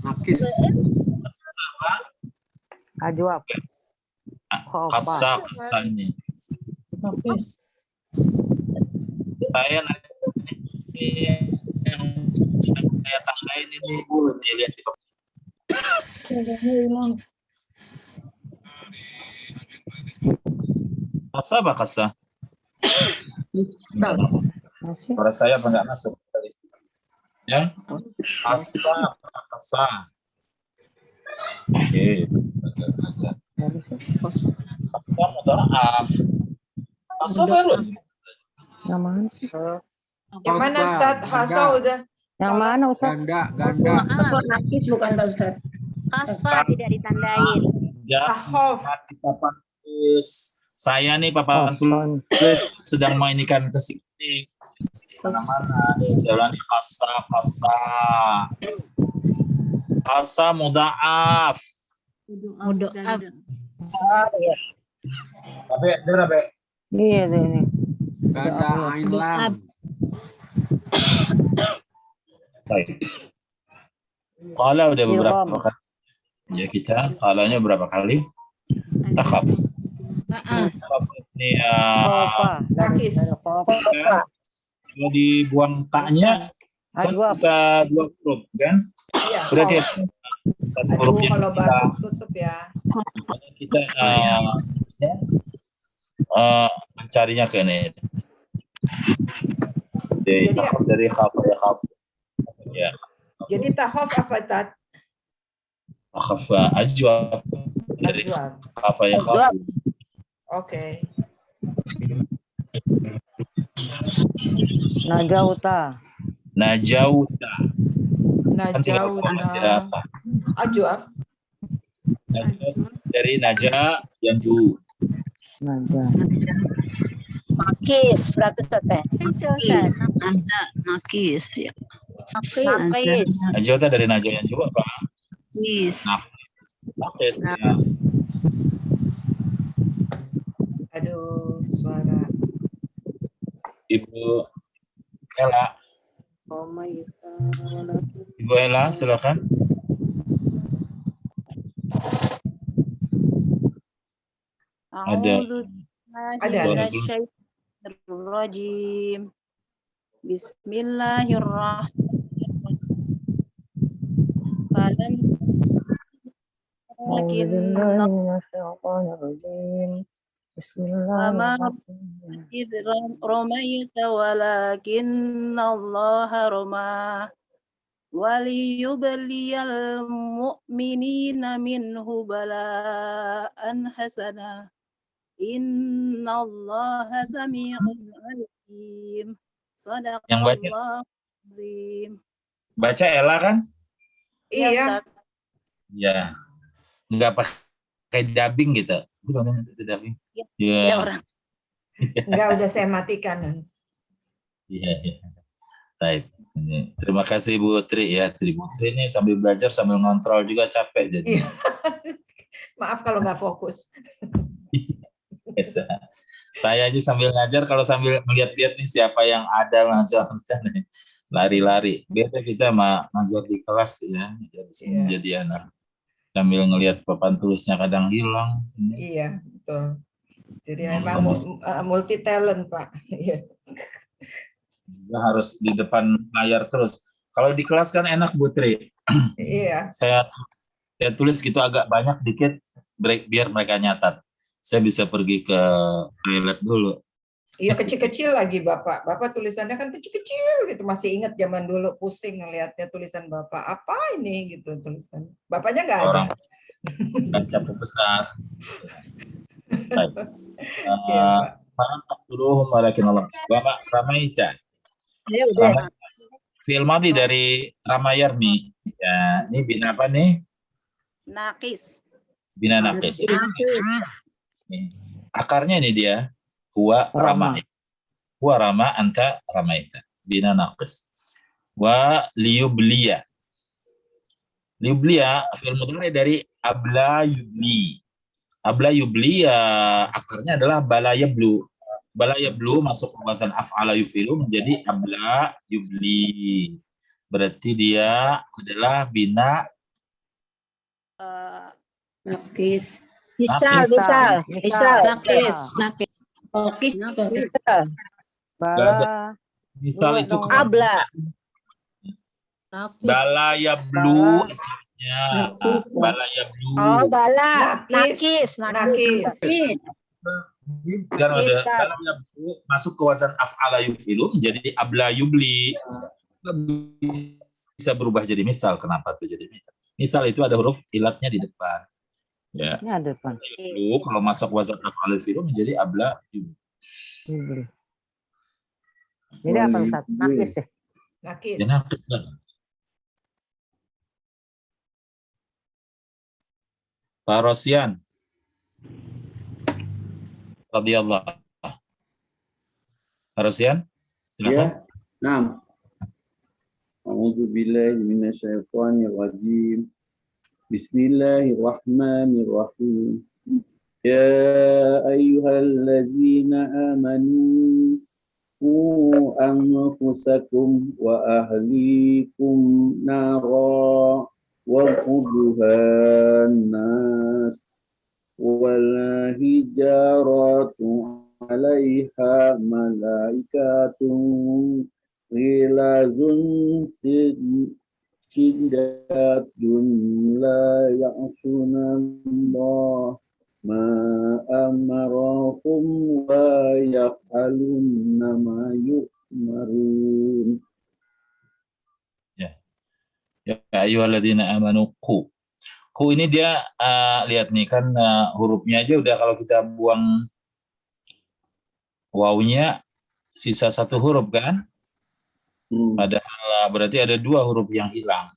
Nakis. Ajwab. Kasa ini. Saya nanti yang saya tambahin ini Bu, lihat di kasa apa kasa? Suara saya apa enggak masuk tadi? Ya? Kasa. Oke. Kasa mudha'af. Kasa baru. Yang mana sih? Yang mana Ustaz? Hasa udah. Yang mana Ustaz? Ganda. Nakis bukan Ustaz. Kafa tidak ditandain. Ya, Tahof. kita tulis. Saya nih papan tulis sedang mainikan ke sini. Mana-mana nih jalan kasa mudha'af. Mudha'af. Berapa? Iya ini. Ganda ain lam. Baik. Qala udah beberapa kali. Ya kita qalanya berapa kali? Takhaf. Ini Nakis. kalau dibuang taknya kan sisa 2 huruf kan? Iya. Berarti satu hurufnya Kalau batuk tutup ya. kita mencarinya ke ini. Dari khaf ya khaf. Ya. Jadi tahof apa Tat? Khaf ajwab dari khaf ya khaf. Oke. Najauta. Najauta. Kan tinggal koma aja Najauta. apa? Ajwa. Dari naja yanju. Naja. Nakis berarti Ustaz teh. Nakis. Nakis. Najauta dari naja yanju apa? Nakis. Nakis. Ya. Aduh, suara. Ibu Ella. Ibu Ella, silakan. A'udzu Ada. minasyaitonirrajim. Bismillahirrahmanirrahim. Falam Bismillahirrahmanirrahim. Bismillahirrahmanirrahim. إذ رميت ولكن الله رمى وليبلي المؤمنين منه بلاء حسنا إن الله سميع عليم صدق Yang baca? الله العظيم. Baca Ella kan? Iya, Iya. Ustaz. Ya. Enggak pakai dubbing gitu. Dubbing. Ya, Ya. orang. Enggak, udah saya matikan. Iya, iya. Baik. Ini. Terima kasih Bu Tri ya. Bu Tri ini sambil belajar sambil ngontrol juga capek jadi. Iya. Maaf kalau nggak fokus. Biasa. Saya aja sambil ngajar kalau sambil melihat-lihat nih siapa yang ada langsung lari-lari. Biasa kita ngajar di kelas ya, jadi anak. Sambil ngelihat papan tulisnya kadang hilang. Iya, betul. Jadi memang multi talent, Pak. Iya. Harus di depan layar terus. Kalau di kelas kan enak Bu Tri. Iya. Saya tulis gitu agak banyak dikit break biar mereka nyatat. Saya bisa pergi ke toilet dulu. Iya, kecil-kecil lagi Bapak. Bapak tulisannya kan kecil-kecil gitu. Masih ingat zaman dulu pusing ngelihatnya tulisan Bapak. Apa ini gitu tulisan. Bapaknya nggak ada. Orang baca besar. Baik. Iya, Pak. Bapak Ramaita. Ya udah. Fi'il madhi dari Ramayarni. Ya, ini bina apa nih? Nakis. Bina naqis. Nih, akarnya ini dia. Huwa rama. Huwa rama anta ramaita. Bina naqis. Wa liyubliya. Liyubliya fi'il mudhari dari abla yubli. Abla yubli ya akarnya adalah bala yablu. Bala yablu masuk ke bahasan af'ala yufilu menjadi abla yubli. Berarti dia adalah bina Nakis. Misal. Nakis. Bala. misal itu Abla. bala yablu asalnya. Bala yablu. Oh, bala. Nakis. Nakis. Dan ada bala yablu masuk ke wazan af'ala yufilu menjadi abla yubli. Bisa berubah jadi misal. Kenapa tuh jadi misal? Misal itu ada huruf ilatnya di depan. Ya. Ini ada depan. Lalu kalau masuk wazan af'al fi'il menjadi abla yubli. Jadi apa Ustaz? Nakis ya? Nakis. Ya, nakis lah. Pak Rosyan radhiyallahu. Pak Rosyan, silakan. Naam. A'udzu billahi minasyaitonir rajim. Bismillahirrahmanirrahim. Ya ayyuhallazina amanu qu anfusakum wa ahlikum nara wa quduhan nas wal hijaratu 'alaiha malaikatun ghilazun shiddatun la ya'suna Allah ma amarahum wa yaf'aluna ma yu'marun. Ya ayyuhalladzina amanu qu. Qu ini dia lihat nih kan hurufnya aja udah kalau kita buang wawunya sisa 1 huruf kan? Padahal berarti ada 2 huruf yang hilang.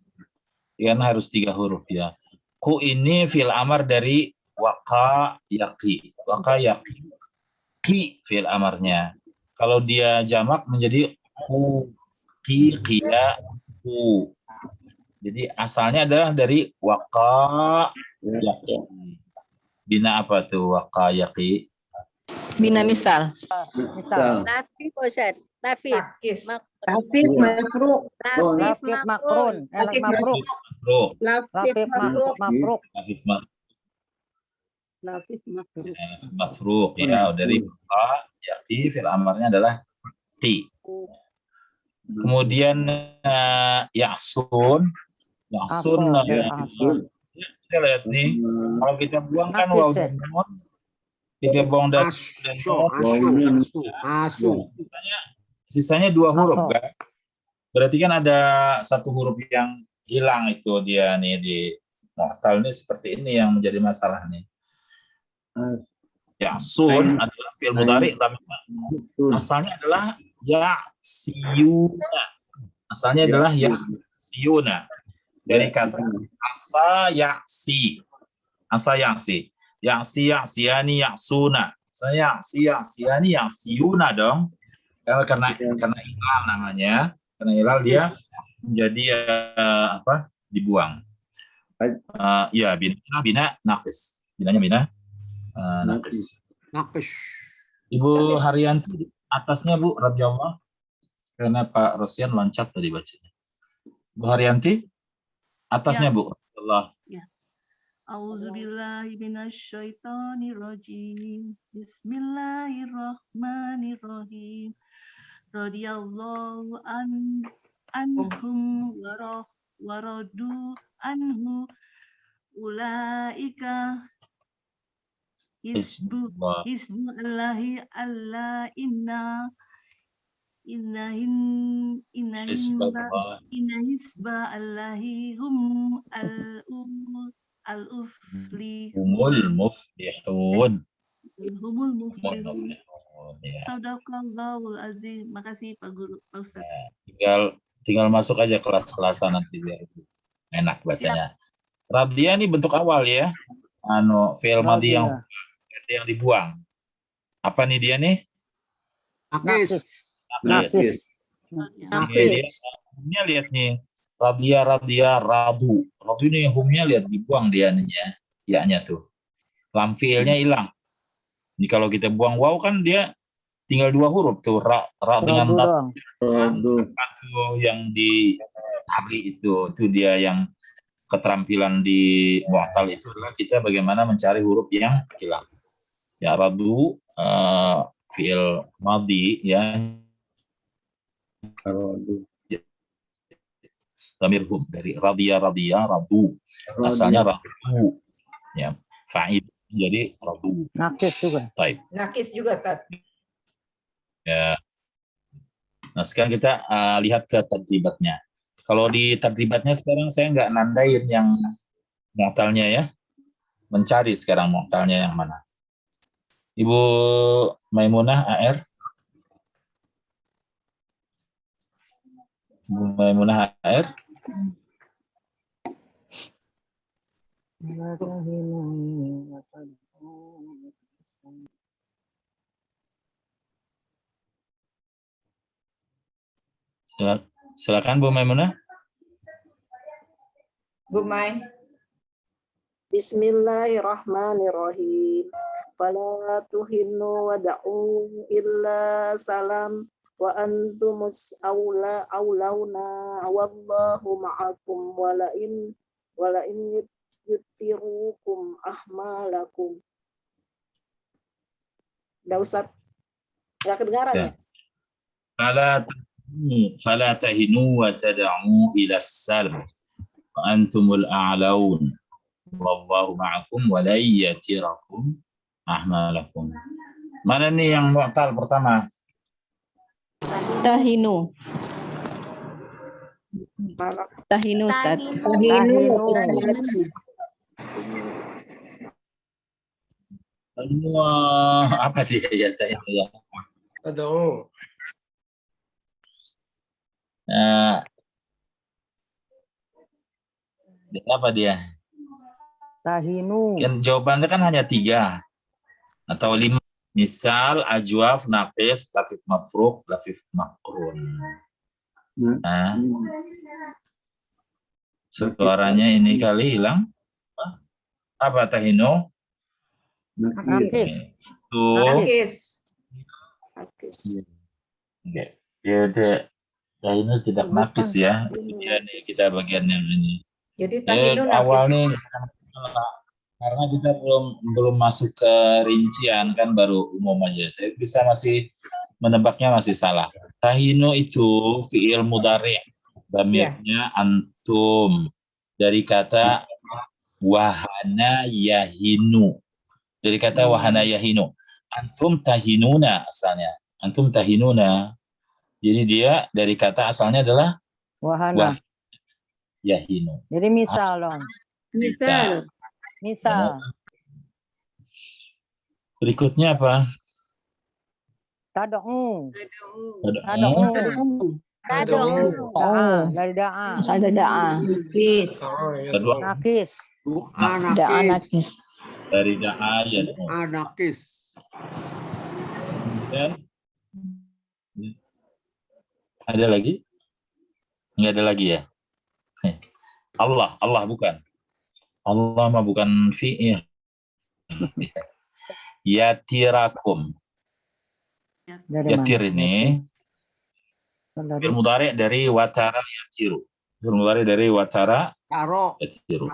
Kan harus 3 huruf ya. Ku ini fi'il amar dari waqa yaqi. Waqa yaqi. Ki fi'il amarnya. Kalau dia jamak menjadi ku, ki, qiya, ku. Jadi asalnya adalah dari waqa yaqi. Bina apa tuh waqa yaqi? Bina misal. Nafi Ustaz. Nafi. Nakis. Lafif makruk. Lafif makrun. Lafif Makruk. Makruk. Lafif makruk. Makruk. Lafif makruk. Lafif makruk. Mafruq ya, dari waqa yaqi fi'il amarnya adalah qi. Kemudian ya'sun. Ya'sun. Kita lihat nih, kalau kita buang kan waw dan nun, kita buang dari dan Asu. sisanya 2 huruf kan? Berarti kan ada 1 huruf yang hilang itu dia nih di mu'tal nih, seperti ini yang menjadi masalah nih. Ya'sun adalah fi'il mudhari tapi asalnya adalah ya'siyuna. Asalnya adalah ya'siyuna. Dari kata asa ya'si. Asa ya'si. Ya'si ya'siyani ya'suna. Saya ya'si ya'siyani ya'siyuna dong. Karena ilal namanya. Karena ilal dia menjadi dibuang. Ya bina naqis. Binanya bina naqis. Naqis. Ibu Haryanti atasnya Bu radhiyallahu, karena Pak Rosyan loncat tadi bacanya. Bu Haryanti atasnya Bu radhiyallahu. A'udzubillahi minasyaitonirrajim. Bismillahirrahmanirrahim. Radhiyallahu anhum wa radu anhu ulaika Hizbu Allahi alla inna hisba Allahi hum Humul muflihun. Humul muflihun. Sadaqallahul azim. Makasih Pak Guru, Pak Ustaz. Tinggal masuk aja kelas Selasa nanti biar enak bacanya. Radhiya ini bentuk awal ya. Fi'il madhi yang dibuang. Apa nih dia nih? Naqis. Humnya lihat nih. Radhiya, radu. Radu ini humnya lihat dibuang dia nih ya. Ya-nya tuh. Lam fi'ilnya hilang. Jadi kalau kita buang waw kan dia tinggal 2 huruf tuh. Ra dengan satu yang ditarik itu dia yang keterampilan di mu'tal itu adalah kita bagaimana mencari huruf yang hilang. Ya radu fi'il madhi ya. Dhamir hum dari radhiya radu. Asalnya radu. Ya, fa'il jadi radu. Nakis juga. Baik. Nakis juga tadi. Ya. Nah, sekarang kita lihat ke terlibatnya. Kalau di terlibatnya sekarang saya nggak nandain yang mu'talnya ya. Mencari sekarang mu'talnya yang mana. Ibu Maimunah AR. Ibu Maimunah AR. Silakan Bu Maimunah. Bu Mai. Bismillahirrahmanirrahim. Fala tuhinu wada'u illa salam wa antumus aulauna wallahu ma'akum walain yutirukum ahmalakum. Udah Ustaz? Nggak kedengaran ya? Fala tahinu wa tad'u ila salam wa antumul a'laun wallahu ma'akum wa la yatirakum ahmalakum. Mana nih yang mu'tal pertama? Tahinu. Tahinu Ustaz. Tahinu apa dia ya tahinu ya? Tad'u. Apa dia? Tahinu. Kan jawabannya kan hanya 3 atau 5. Misal, ajwaf, naqis, lafif mafruq, lafif makrun. Nah, suaranya ini kali hilang. Apa tahinu? Nakis. Tuh. Nakis. Ya, tahinu tidak nakis ya. Ya, nih kita bagian yang ini. Jadi tahinu nakis. Awal nih karena kita belum masuk ke rincian, kan baru umum aja. Tapi bisa masih menebaknya masih salah. Tahinu itu fi'il mudhari', dhamirnya antum, dari kata wahana yahinu. Dari kata wahana yahinu. Antum tahinuna asalnya. Antum tahinuna. Jadi dia dari kata asalnya adalah Wahana. yahinu. Jadi misal dong. Misal. Berikutnya apa? Tad'u. Dari da'a. Ada da'a. Nakis. Da'a nakis. Dari da'a ya. Anakis. Kemudian ada lagi? Enggak ada lagi ya? Allah bukan. Allah mah bukan fi'il. Yatirakum. Yatir ini fi'il mudhari' dari watara yatiru. Fi'il mudhari' dari watara Taro. yatiru.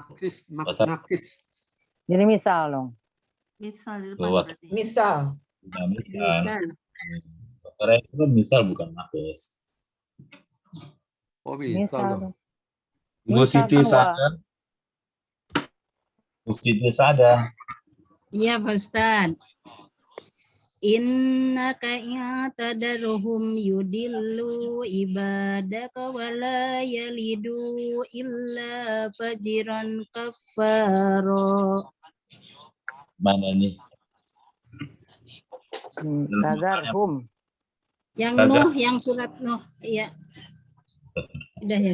Nakis. Jadi misal dong. Misal di depan Bahwa berarti. Misal. Watara itu misal bukan nakis. Oh, misal dong. Ibu Siti sadar? Ibu Siti sadar? Iya, Pak Ustaz. Innaka i'tadaruhum yudillu ibadaka wala yalidu illa fajiran kafaro. Mana nih? Tadarhum. Yang Nuh, yang surat Nuh. Iya. Udah ya.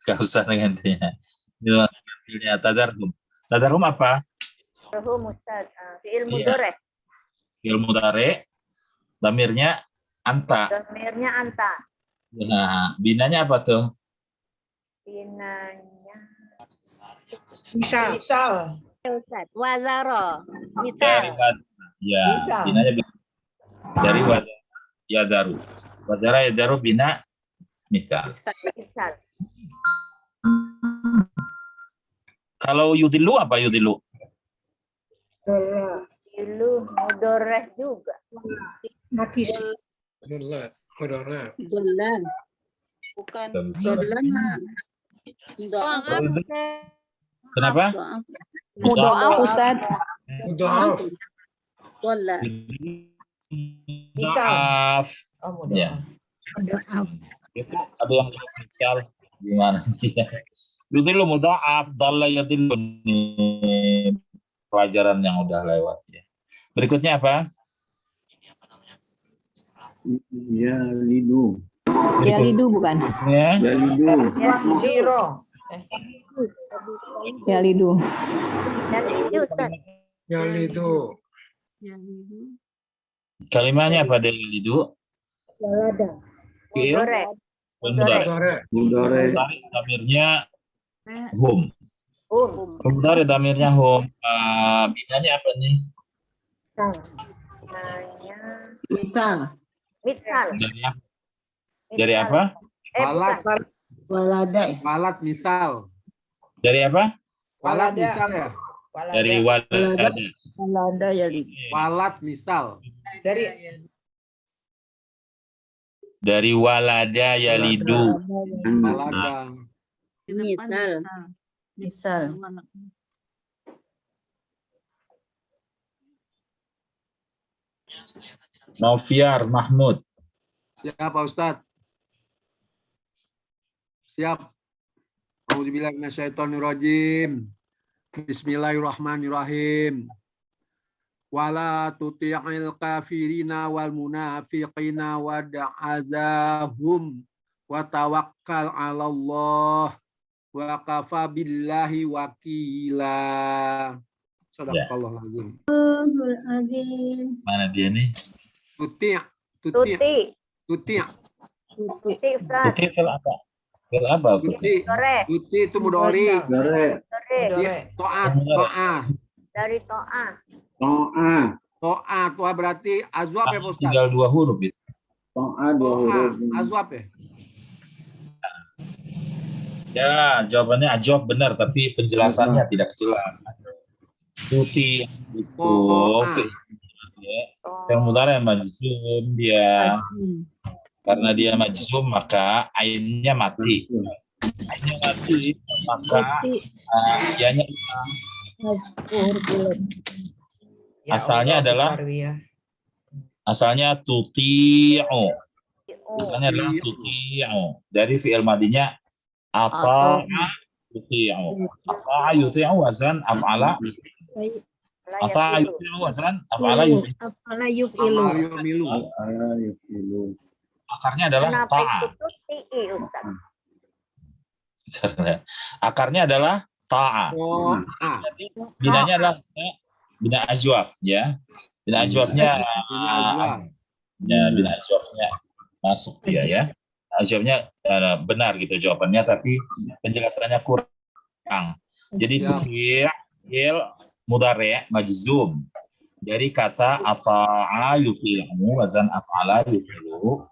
Gak usah gantinya. Ini tadarhum. Tadarhum apa? Ustaz. Fi'il mudhari'. Fi'il mudhari'. Dhamirnya anta. Dhamirnya anta. Nah, binanya apa tuh? Binanya. Misal. Ustaz. Wazaro. Dari ya, binanya dari wadara yadaru. Wadara yadaru bina misal. Kalau yudilu apa yudilu? Yudilu mudoreh juga. Nakis. Dolan. Bukan. Dolan. Kenapa? Mudoaf, Ustaz. Dolan. Mudoaf. Ya. Doaf. Itu ada yang misal gimana? Yudilu mudoaf, dalla yadilu. Ini pelajaran yang udah lewat ya. Berikutnya apa? Yalidu. Yalidu bukan? Ya. Yalidu. Jiro. Yalidu. Yalidu. Kalimatnya apa dari yalidu? Walada. Mudore. Damirnya hum. Mudore damirnya hum. Binanya apa nih? Misal. Dari apa? Walada. Walat misal. Dari apa? Walat misal ya. Dari walada. Walada yalidu. Walat misal. Dari walada yalidu. Walada. Misal. Noviar Mahmud. Ya Pak Ustadz. Siap. A'udzubillahi minasyaitonirrajim. Bismillahirrahmanirrahim. wala tuti'il kafirina wal munafiqina wad'azahum wa tawakkal 'ala Allah wa kafa billahi wakila. Sadaqallahul azim. Azim. Mana dia nih? Tuti'. Tuti. Tuti'. Tuti, Ustaz. Tuti fil apa? Fil apa? Tuti. Dore. Tuti itu mudhari. Dore. Dore. To'at. Dari to'ah. To'a. To'at. To'a berarti azwab ya Pak Ustaz? Tinggal 2 huruf itu. To'a 2 huruf. Azwab ya? Ya, jawabannya ajwab benar, tapi penjelasannya tidak jelas. Tuti itu yang mudhari majzum dia. Karena dia majzum maka ainnya mati. Ainnya mati maka dianya asalnya adalah tuti'u. Asalnya adalah tuti'u. Dari fi'il madinya ata'a yuti'u. Ata'a yuti'u wazan af'ala. Ata'a yuti'u wazan af'ala yuti'u. Afala yuf'ilu. Akarnya adalah Kenapa ta'a. itu tuti, Ustaz? Akarnya adalah ta'a. Binanya adalah bina ajwaf ya. Bina ajwafnya bina ajwafnya masuk dia ya. Ajwafnya benar gitu jawabannya, tapi penjelasannya kurang. Jadi itu fi'il mudhari' majzum dari kata ata'a yufi'u wazan af'ala yufi'u.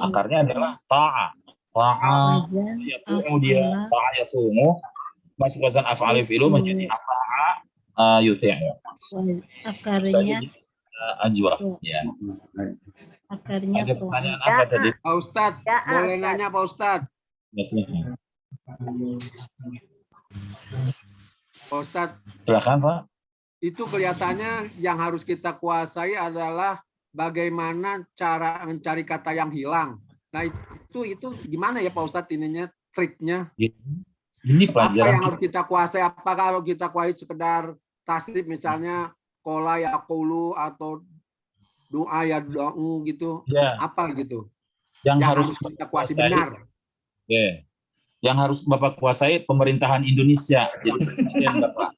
Akarnya adalah ta'a. Ta'a yatu'u dia. Ta'a yatu'u masuk wazan af'ala yufi'u menjadi ata'a yuti'u. Akarnya Ajwaf ya. akarnya Ada pertanyaan apa tadi? Pak Ustadz, boleh nanya Pak Ustadz? Pak Ustadz, Silakan Pak. itu kelihatannya yang harus kita kuasai adalah bagaimana cara mencari kata yang hilang. Nah itu gimana ya Pak Ustadz ininya, triknya? Ini Apa pelajaran yang harus kita kuasai? Apa kalau kita kuasai sekedar tasrif misalnya kola yaqulu atau doa ya doa gitu, ya. Apa gitu? Yang harus kita kuasai benar. Ya. Yang harus Bapak kuasai pemerintahan Indonesia. Jadi presiden Bapak.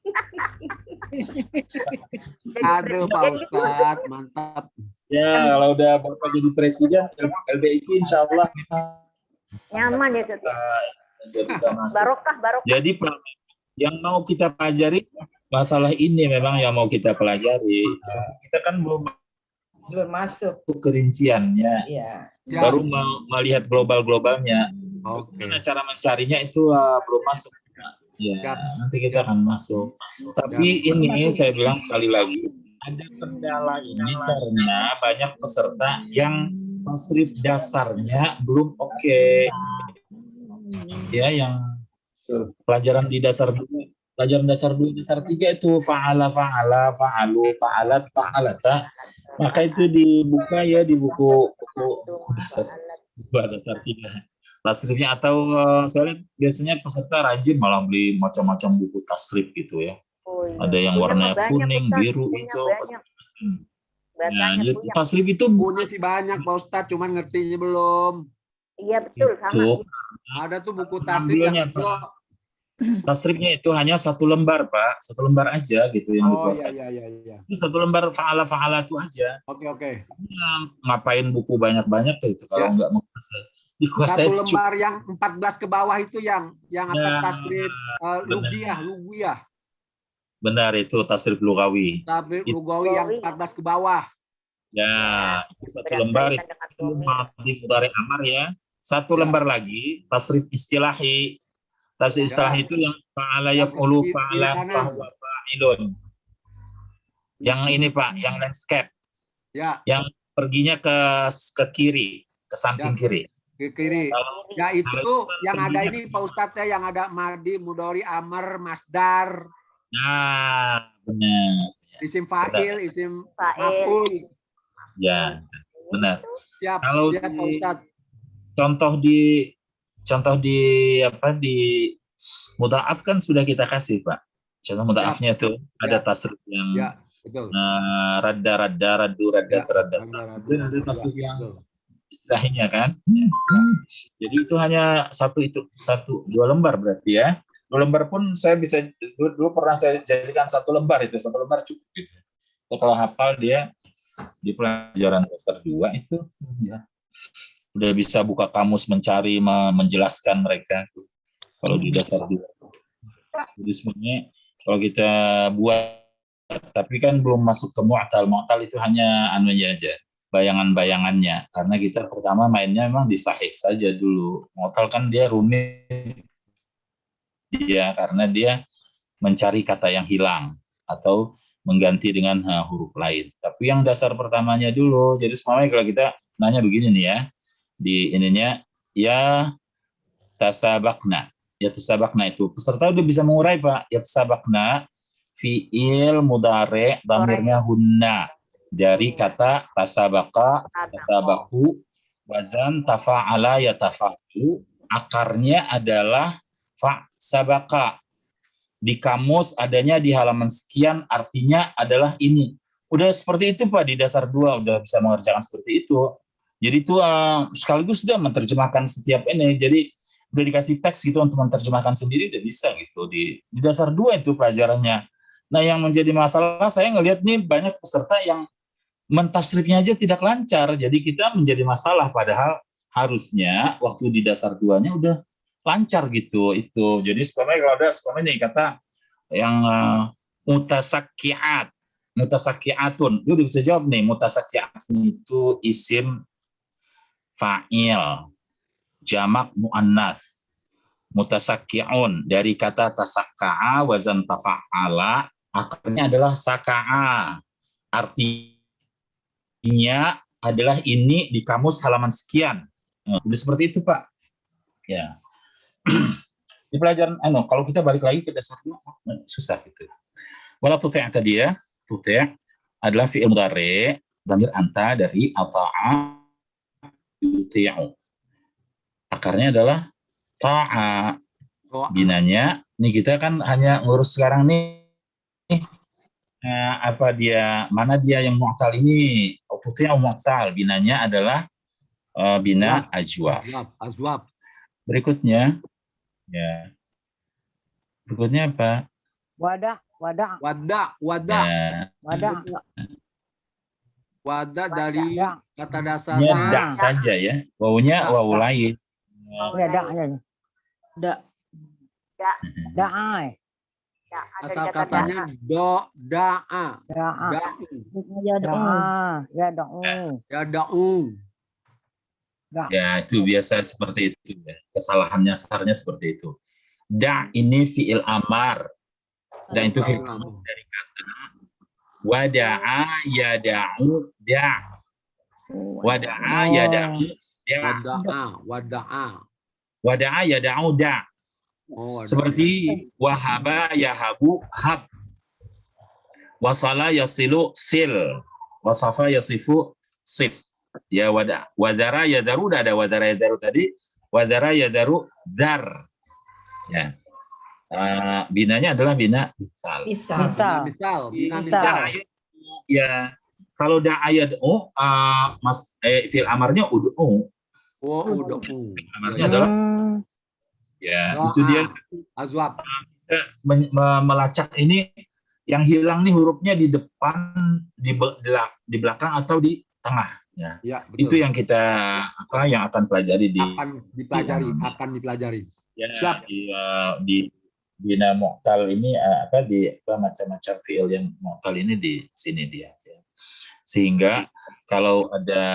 Aduh Pak Ustadz, mantap. Ya, kalau udah Bapak jadi presiden, LBIK insya Allah Nyaman ya, Ustaz. bisa masuk. Barokah. Jadi yang mau kita pelajari masalah ini memang yang mau kita pelajari. Kita kan belum masuk kerinciannya. Iya. Baru melihat global-globalnya. Oke. Cara mencarinya itu belum masuk. Ya, nanti kita akan masuk. Tapi ini saya bilang sekali lagi, ada kendala ini karena banyak peserta yang tasrif dasarnya belum oke. Ya, yang pelajaran di dasar 2, pelajaran dasar 2, dasar 3 itu fa'ala, fa'alu, fa'alat, fa'alata. Maka itu dibuka ya di buku dasar 3. Tasrifnya atau saya lihat biasanya peserta rajin malah beli macam-macam buku tasrif gitu ya. Ada yang warna kuning, biru, hijau. Nah, tasrif itu bukunya sih banyak Pak Ustadz, cuman ngertinya belum. Iya betul sama. Ada tuh buku tasrif yang tasrifnya itu hanya 1 lembar Pak, 1 lembar aja gitu yang dikuasai. Iya. Itu 1 lembar fa'ala itu aja. Oke. Ngapain buku banyak-banyak itu kalau nggak mau dikuasai. 1 lembar yang 14 ke bawah itu yang atas tasrif lugiyah. Benar, itu tasrif lugawi. Tasrif lugawi yang 14 ke bawah. Ya, itu 1 lembar itu madi mudhari amar ya. 1 lembar lagi tasrif istilahi. Tasrif istilahi itu yang fa'ala yaf'ulu, fa'ala fahuwa fa'ilun. Yang ini Pak, yang landscape. Ya. Yang perginya ke kiri, ke samping kiri. Ke kiri. Ya itu yang ada ini Pak Ustadz ya, yang ada madi, mudhari, amar, masdar. Nah, benar. Isim fa'il, isim maf'ul. Ya, benar. Siap, kalau Pak Ustadz. Contoh di mudha'af kan sudah kita kasih Pak. Contoh mudha'afnya itu ada tasrif yang Betul. Radda, raddu, raddat, raddat. Itu ada tasrif yang istilahnya kan. Jadi itu hanya dua lembar berarti ya. 2 lembar pun saya bisa dulu pernah saya jadikan 1 lembar itu, 1 lembar cukup gitu. Kalau hafal dia di pelajaran dasar 2 itu ya udah bisa buka kamus mencari menjelaskan mereka tuh. Kalau di dasar 2. Jadi sebenarnya kalau kita buat tapi kan belum masuk ke mu'tal. Mu'tal itu hanya anunya aja, bayangan-bayangannya. Karena kita pertama mainnya memang di sahih saja dulu. Mu'tal kan dia rumit. Dia karena dia mencari kata yang hilang atau mengganti dengan huruf lain. Tapi yang dasar pertamanya dulu. Jadi semuanya kalau kita nanya begini nih ya. Di ininya ya tasabakna. Ya tasabakna itu peserta udah bisa mengurai Pak. Ya tasabakna fi'il mudhari dhamirnya hunna dari kata tasabaka, tasabaku, wazan tafa'ala yatafa'alu, akarnya adalah fa sabaka. Di kamus adanya di halaman sekian artinya adalah ini. Udah seperti itu Pak di dasar 2 udah bisa mengerjakan seperti itu. Jadi itu sekaligus sudah menerjemahkan setiap ini. Jadi udah dikasih teks gitu untuk menerjemahkan sendiri udah bisa gitu di dasar 2 itu pelajarannya. Nah, yang menjadi masalah saya ngelihat nih banyak peserta yang mentasrifnya aja tidak lancar. Jadi kita menjadi masalah padahal harusnya waktu di dasar 2-nya udah lancar gitu itu. Jadi sebenarnya kalau ada sebenarnya kata yang mutasakkiat, mutasakkiatun. Dia udah bisa jawab nih, mutasakkiatun itu isim fa'il jamak muannats. Mutasakki'un dari kata tasakka'a wazan tafa'ala akarnya adalah saka'a. Artinya adalah ini di kamus halaman sekian. Udah seperti itu, Pak. Ya. Di pelajaran kalau kita balik lagi ke dasar susah gitu. Wala tuti' tadi ya. Tuti' adalah fi'il mudhari dhamir anta dari ata'a yuti'u. Akarnya adalah ta'a. Binanya nih kita kan hanya ngurus sekarang nih apa dia mana dia yang mu'tal ini outputnya mu'tal binanya adalah bina ajwaf. Berikutnya ya apa Wada dari kata dasarnya dak saja ya wawunya wawu lain ya da'a asal katanya da'a ya itu biasa seperti itu ya. Kesalahan nyasarnya seperti itu. Da ini fi'il amar dan itu fi'il dari kata wada'a yada'u da' wada'a yada'u da' wada'a yada'u da' seperti wahaba yahabu hab wasala yasilu sil wasafa yasifu sif ya wadara yadaru ada wadara yadaru tadi wadara yadaru dar ya binanya adalah bina misal ya kalau da ayat fil amarnya ud'u amarnya adalah ya itu dia azwab melacak ini yang hilang nih hurufnya di depan di belakang atau di tengah ya, itu yang kita yang akan pelajari akan dipelajari ya, siap di bina mu'tal ini macam-macam fi'il yang mu'tal ini di sini dia ya. Sehingga kalau ada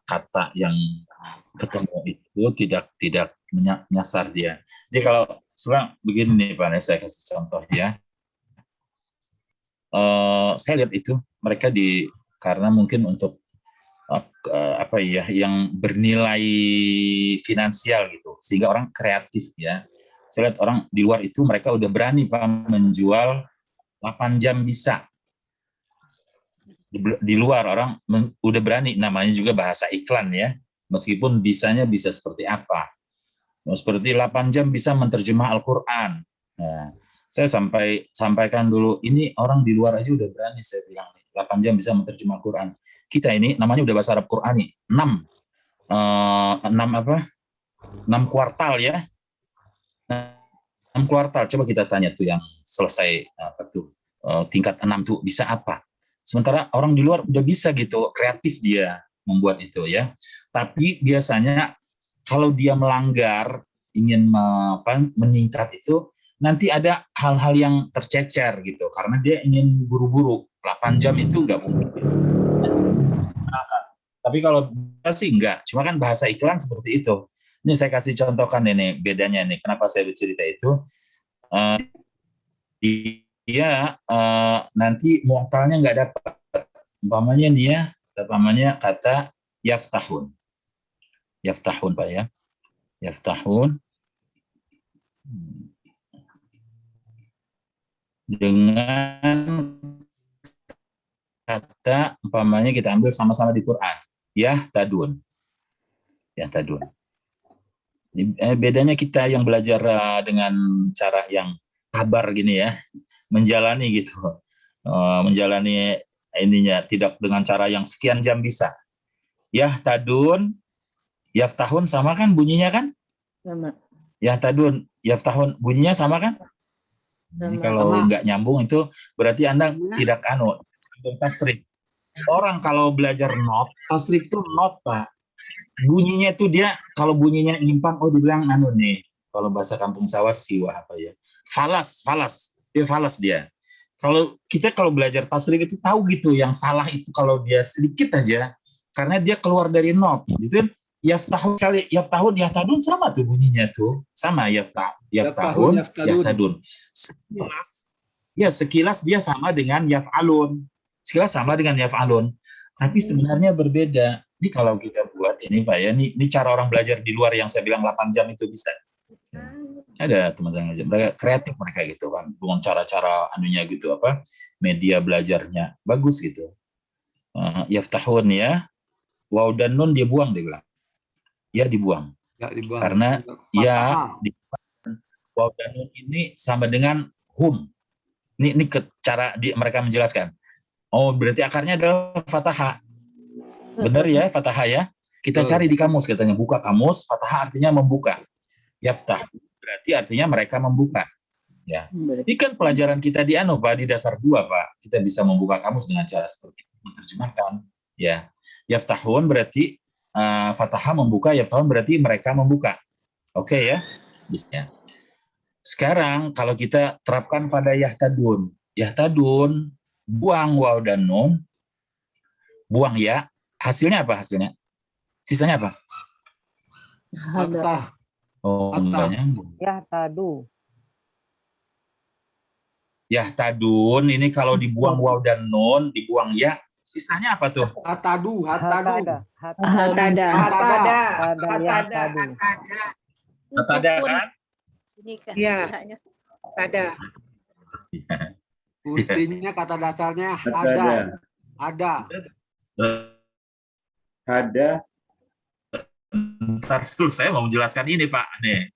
kata yang ketemu itu tidak menyasar dia. Jadi kalau sebenarnya begini nih Pak, saya kasih contoh ya. Saya lihat itu mereka karena mungkin untuk yang bernilai finansial gitu, sehingga orang kreatif ya. Saya lihat orang di luar itu mereka udah berani Pak menjual 8 jam bisa. Di luar orang udah berani, namanya juga bahasa iklan ya. Meskipun bisanya bisa seperti apa. Seperti 8 jam bisa menerjemah Al-Quran. Nah, Saya sampaikan dulu, ini orang di luar aja udah berani, saya bilang 8 jam bisa menerjemah Quran. Kita ini namanya udah bahasa Arab Qurani, 6 kuartal ya. 6 kuartal, coba kita tanya tuh yang selesai tingkat 6 tuh bisa apa? Sementara orang di luar udah bisa gitu, kreatif dia membuat itu ya. Tapi biasanya kalau dia melanggar, ingin menyingkat itu, nanti ada hal-hal yang tercecer gitu, karena dia ingin buru-buru. 8 jam itu nggak mungkin. Tapi kalau sih enggak, cuma kan bahasa iklan seperti itu. Ini saya kasih contohkan ini bedanya nih. Kenapa saya bercerita itu? Dia nanti muatalnya nggak dapat. Umpamanya kata yaftahun. Yaftahun Pak ya. Yaftahun dengan kata umpamanya kita ambil sama-sama di Quran. Yahtadun. Yahtadun. Bedanya kita yang belajar dengan cara yang sabar gini ya, menjalani gitu, menjalani ininya tidak dengan cara yang sekian jam bisa. Yahtadun, yaftahun sama kan bunyinya kan? Sama. Yahtadun, yaftahun bunyinya sama kan? Jadi kalau nggak nyambung itu berarti Anda tidak tasrif. Orang kalau belajar not, tasrif itu not Pak. Bunyinya itu dia kalau bunyinya nyimpang, dibilang nih. Kalau bahasa kampung sawah siwa apa ya? Falas. Dia falas dia. Kalau belajar tasrif itu tahu gitu, yang salah itu kalau dia sedikit aja, karena dia keluar dari not. Gitu kan? Yaftahun, yahtadun sama tuh bunyinya tuh. Sama yaftahun, yahtadun. Sekilas dia sama dengan yaf'alun. Tapi sebenarnya berbeda. Ini kalau kita buat ini Pak ya, ini cara orang belajar di luar yang saya bilang 8 jam itu bisa. Ada teman-teman mereka kreatif mereka gitu kan, dengan cara-cara anunya gitu media belajarnya bagus gitu. Yaftahun ya, waw dan nun dia buang dia bilang. Ya dibuang. Karena ya waw dan nun ini sama dengan hum. Ini cara mereka menjelaskan. Oh, berarti akarnya adalah fathah. Benar ya, fathah ya. Kita cari di kamus katanya, buka kamus, fathah artinya membuka. Yaftah berarti artinya mereka membuka. Ya. Ini kan pelajaran kita di Pak, di dasar 2 Pak. Kita bisa membuka kamus dengan cara seperti itu, menerjemahkan. Ya. Yaftahun berarti fathah membuka, yaftahun berarti mereka membuka. Oke ya. Bisa. Sekarang kalau kita terapkan pada yahtadun. Yahtadun buang waw dan nun, buang ya. Hasilnya apa hasilnya? Sisanya apa? Ada. Enggak nyambung. Yahtadun ini kalau dibuang waw dan nun, dibuang ya, sisanya apa tuh? Hatada. Kan? Iya. Hatada. Mestinya kata dasarnya ada. Ntar dulu saya mau menjelaskan ini Pak. Nih.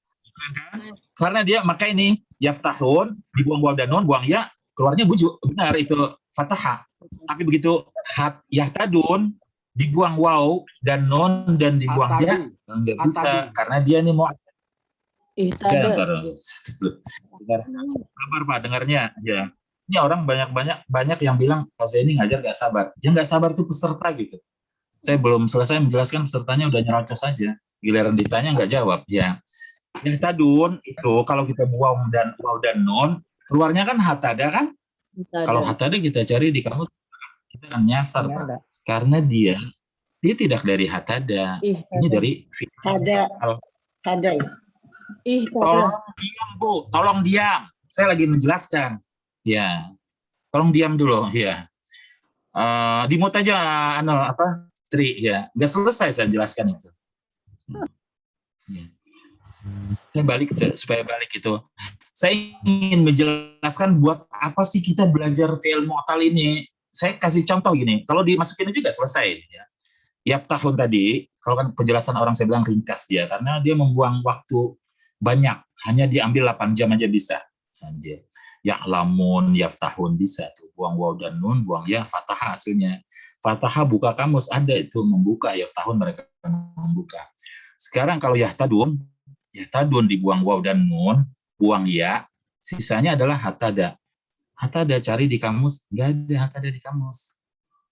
Karena dia maka ini yaftahun dibuang waw dan nun, buang ya, keluarnya bujuk. Benar itu fathah. Tapi begitu yahtadun dibuang waw dan nun dan dibuang ya, enggak bisa karena dia nih mau sabar Pak dengarnya ya. Ini orang banyak yang bilang Pak Zaini ngajar gak sabar. Yang gak sabar tuh peserta gitu. Saya belum selesai menjelaskan, pesertanya udah nyerocos saja. Giliran ditanya nggak jawab. Ya. Yahtadun itu kalau kita waw dan nun, keluarnya kan hatada kan? Kalau hatada kita cari di kamus, kita akan nyasar Pak. Karena dia tidak dari hatada. Ini dari Hada. Tolong diam Bu, tolong diam. Saya lagi menjelaskan. Ya, tolong diam dulu. Ya, dimut aja, Tri. Ya, nggak selesai saya jelaskan itu. Saya balik supaya balik itu. Saya ingin menjelaskan buat apa sih kita belajar fi'il mu'tal ini. Saya kasih contoh gini. Kalau dimasukin juga selesai. Ya. Yaftahun tadi, kalau kan penjelasan orang saya bilang ringkas dia, karena dia membuang waktu banyak. Hanya diambil 8 jam aja bisa. Ya'lamun, yaftahun bisa tuh. Buang waw dan nun, buang ya, fathah hasilnya. Fathah buka kamus ada itu membuka, yaftahun mereka membuka. Sekarang kalau yahtadun dibuang waw dan nun, buang ya, sisanya adalah hatada. Hatada cari di kamus, nggak ada hatada di kamus.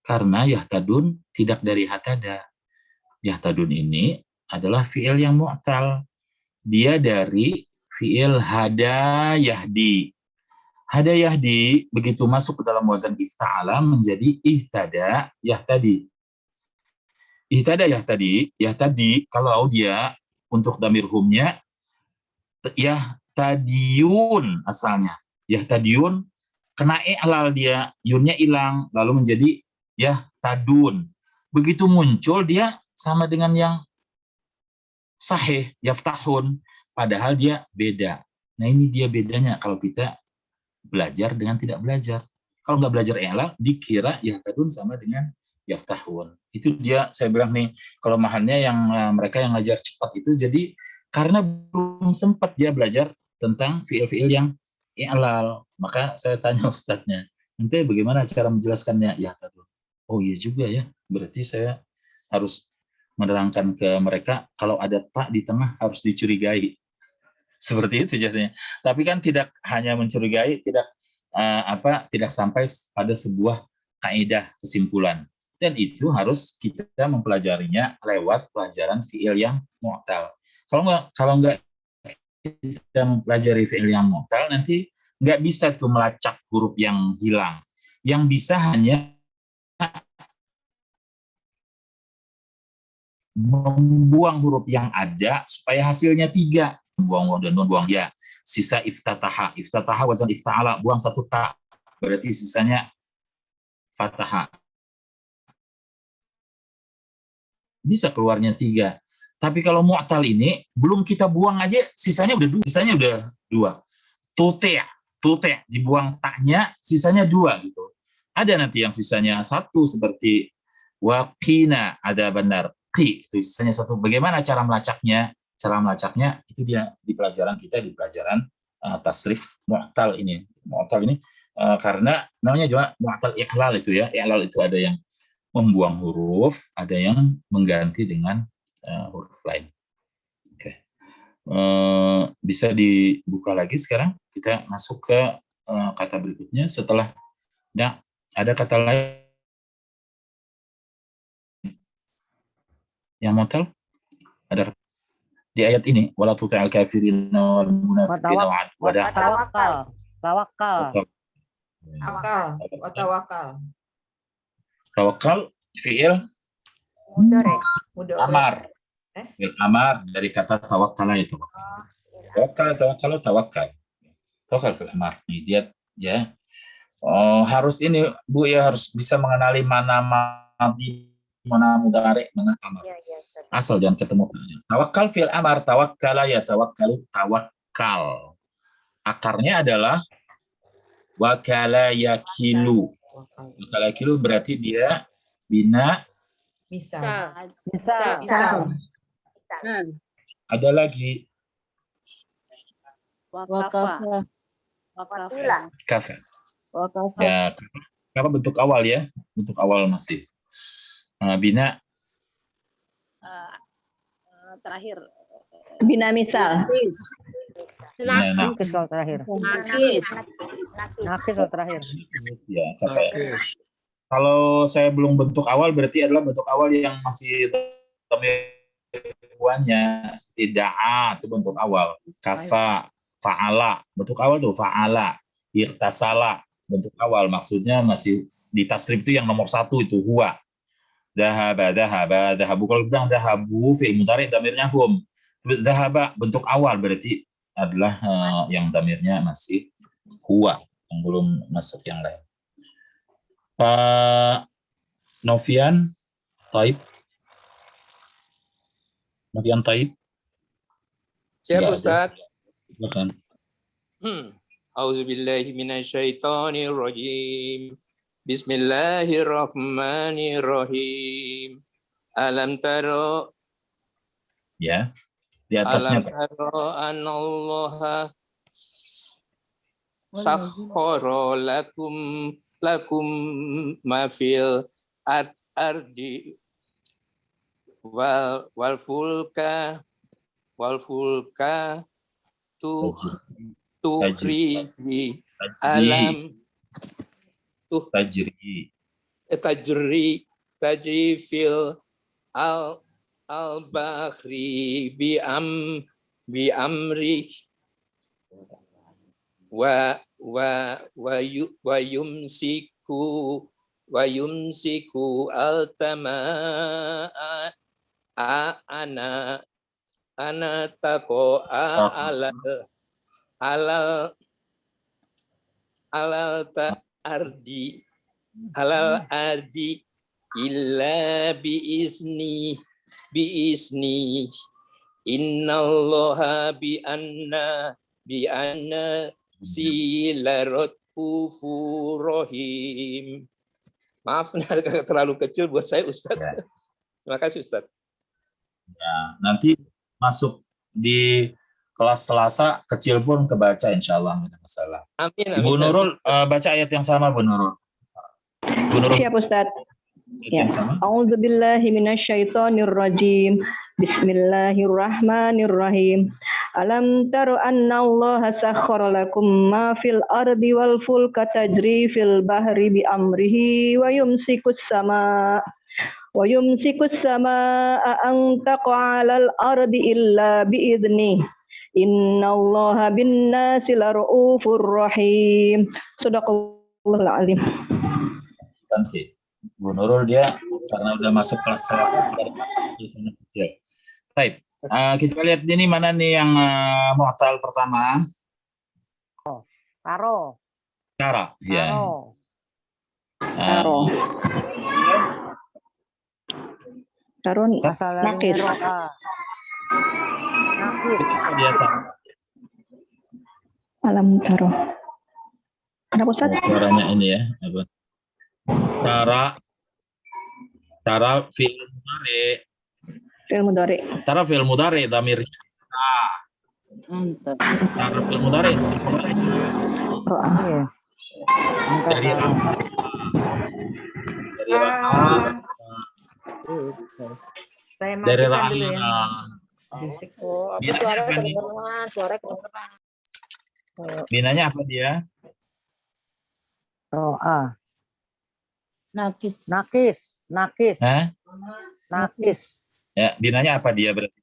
Karena yahtadun tidak dari hatada. Yahtadun ini adalah fi'il yang mu'tal. Dia dari fi'il hada yahdi. Hada yahdi begitu masuk ke dalam wazan ifta'ala menjadi ihtada yahtadi. Ihtada yahtadi kalau dia untuk damir humnya yahtadiyun asalnya. Yahtadiyun kena i'lal dia, yunnya hilang lalu menjadi yahtadun. Begitu muncul dia sama dengan yang sahih yaftahun padahal dia beda. Nah ini dia bedanya kalau kita belajar dengan tidak belajar. Kalau nggak belajar i'lal dikira yahtadun sama dengan yaftahun. Itu dia saya bilang nih kelemahannya yang mereka yang ngajar cepat itu jadi karena belum sempat dia belajar tentang fiil-fiil yang i'lal. Maka saya tanya ustadznya, nanti bagaimana cara menjelaskannya yahtadun? Oh iya juga ya. Berarti saya harus menerangkan ke mereka kalau ada tak di tengah harus dicurigai. Seperti itu jadinya. Tapi kan tidak hanya mencurigai, tidak sampai pada sebuah kaidah kesimpulan. Dan itu harus kita mempelajarinya lewat pelajaran fiil yang mu'tal. Kalau nggak kita mempelajari fiil yang mu'tal, nanti nggak bisa tuh melacak huruf yang hilang. Yang bisa hanya membuang huruf yang ada supaya hasilnya 3. Buang waw dan nun, buang ya. Sisa iftataha. Iftataha wazan ifta'ala, buang 1 ta. Berarti sisanya fataha. Bisa keluarnya 3. Tapi kalau mu'tal ini belum kita buang aja sisanya udah 2. Tute dibuang taknya sisanya 2 gitu. Ada nanti yang sisanya 1 seperti waqina, ada benar qi itu sisanya 1. Bagaimana cara melacaknya? Cara melacaknya itu dia di pelajaran kita di pelajaran tasrif mu'tal ini. Mu'tal ini karena namanya juga mu'tal i'lal itu ya. I'lal itu ada yang membuang huruf, ada yang mengganti dengan huruf lain. Oke. Bisa dibuka lagi sekarang. Kita masuk ke kata berikutnya setelah ada kata lain yang mu'tal. Ada di ayat ini wala tuti'al kafirin wal munafiqina wa tawakal fi'il amar. Fi'il amar dari kata tawakkala itu. Tawakkal fi'il amar. Ini dia ya. Harus ini Bu ya harus bisa mengenali mana madhi, mana mudhari, mana amar. Asal jangan ketemu. Tawakkal fil amar, tawakkala ya tawakkalu, tawakkal. Akarnya adalah wakala yakilu. Wakala yakilu berarti dia bina Misal. Ada lagi Wakafa. kafa. Ya, kafa bentuk awal ya. Bentuk awal masih. Bina Terakhir. Bina misal. Nakis kalau terakhir. Nakis kalau terakhir. Ya, kafa ya. Kalau saya belum bentuk awal berarti adalah bentuk awal yang masih temuannya seperti da'a itu bentuk awal. Kafa, fa'ala, bentuk awal tuh fa'ala, irtasala, bentuk awal maksudnya masih di tasrif itu yang nomor 1 itu huwa. Dahabu. Kalau bilang dahabu fi'il mudhari damirnya hum. Dahaba bentuk awal berarti adalah yang damirnya masih huwa, yang belum masuk yang lain. Pak Novian Taib. Novian Taib. Siap Ustaz. Silakan. Auzubillahi minasyaitonirrajim. Bismillahirrahmanirrahim. Alam taro. Ya. Di atasnya Alam taro anallaha sakhkhara lakum ma fil ardi wal fulka tukhri alam tajri fil al bahri bi amri wa yumsiku ana taqo alal ardi illa bi izni innallaha bi anna silarat rahim. Maaf, terlalu kecil buat saya, Ustadz. Ya. Terima kasih, Ustadz. Ya, nanti masuk di kelas Selasa kecil pun kebaca, insya Allah, tidak masalah. Amin. Ibu Nurul baca ayat yang sama, Bu Nurul. Bu Nurul. Siap, Ustadz. Ya. A'udzubillahi minasyaitonirrajim. Bismillahirrahmanirrahim. Alam taro anna Allah sakhkhara lakum ma fil ardi wal fulka tajri fil bahri bi amrihi wa yumsikus samaa an taqa'a 'alal ardi illa bi idzni. Innallaha bin nasi lara'ufur rahim. Shadaqallahul azim. Nanti Bu Nurul dia karena udah masuk kelas Selasa dari sana kecil. Baik. Kita lihat ini mana nih yang mu'tal pertama? Taro. Ya. Taro nakis. Dia taro. Alam taro. Kenapa Ustaz? Suaranya ini ya. Apa? Tara fi'il mudhari dhamirnya. Tara fi'il mudhari. Dari ra'ayna. Suara kedengeran. Binanya apa dia? Ro'a. Nakis. Hah? Nakis. Ya, binanya apa dia berarti?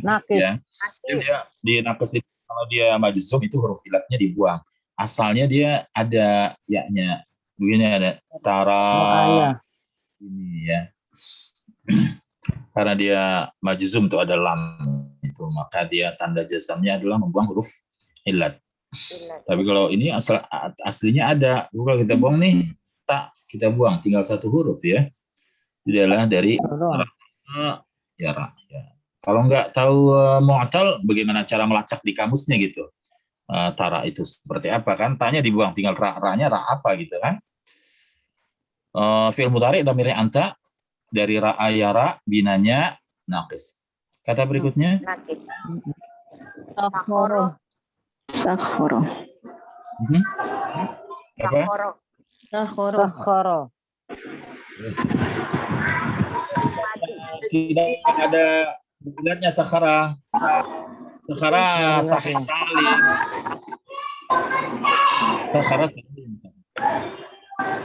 Nakis. Ya. Dia di nakis kalau dia majzum itu huruf ilatnya dibuang. Asalnya dia ada ya-nya. Begini ada tara. Ini ya. Karena dia majzum itu ada lam itu, maka dia tanda jazamnya adalah membuang huruf ilat. Tapi kalau ini aslinya ada. Kalau kita buang nih tak, kita buang tinggal satu huruf ya. Itu adalah dari ya. Kalau nggak tahu mu'tal, bagaimana cara melacak di kamusnya gitu. Tara itu seperti apa kan? Tanya dibuang, tinggal ra-nya ra apa gitu kan? Fi'il mudhari dhamirnya anta, dari ra'a yara, binanya naqis. Kata berikutnya? Sakhkhara. Apa? Sakhkhara. Tidak ada bulannya sakhara. Sakhara sahih salim. Sakhara salim.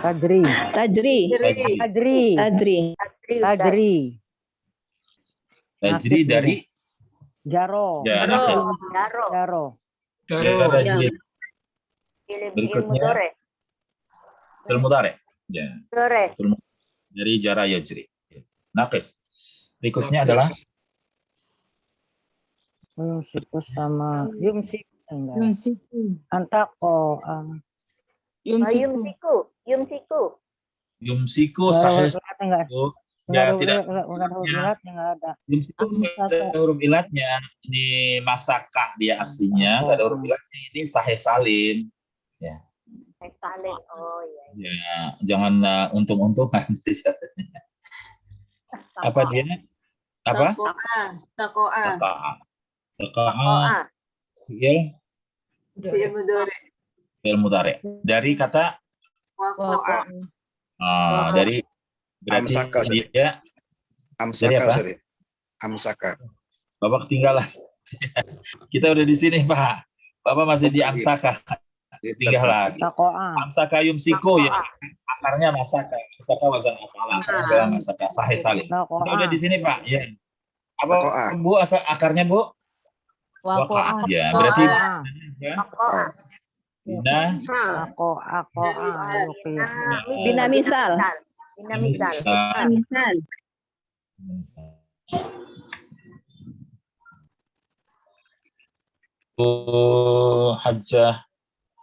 Tajri dari Jaro. Berikutnya fi'il mudhari. Ya. Dari jara yajri. Naqis. Berikutnya adalah Yumsiku sama Yumsiku. Antako. Yumsiku sahih. Ya, tidak. Yumsiku ada huruf ilatnya. Ini masakah dia aslinya, nggak ada huruf ilatnya. Ini sahih salim. Ya. Ya, jangan untung-untungan. Apa dia? Apa? Takoa. Fi'il mudhari. fi'il mudhari. Dari kata dari berarti Amsaka, Ustaz. dia Amsaka, apa? Ustaz. Amsaka. Bapak ketinggalan. Kita udah di sini, Pak. Bapak masih di amsaka. Ketinggalan. Amsaka yumsiku ya. Akarnya masaka. Masaka wazan afala. Akarnya adalah masaka. Sahih salim. Udah di sini, Pak. Ya. Apa Bu asal akarnya, Bu? Waqa'ah. Ya, berarti Bina misal. Hajjah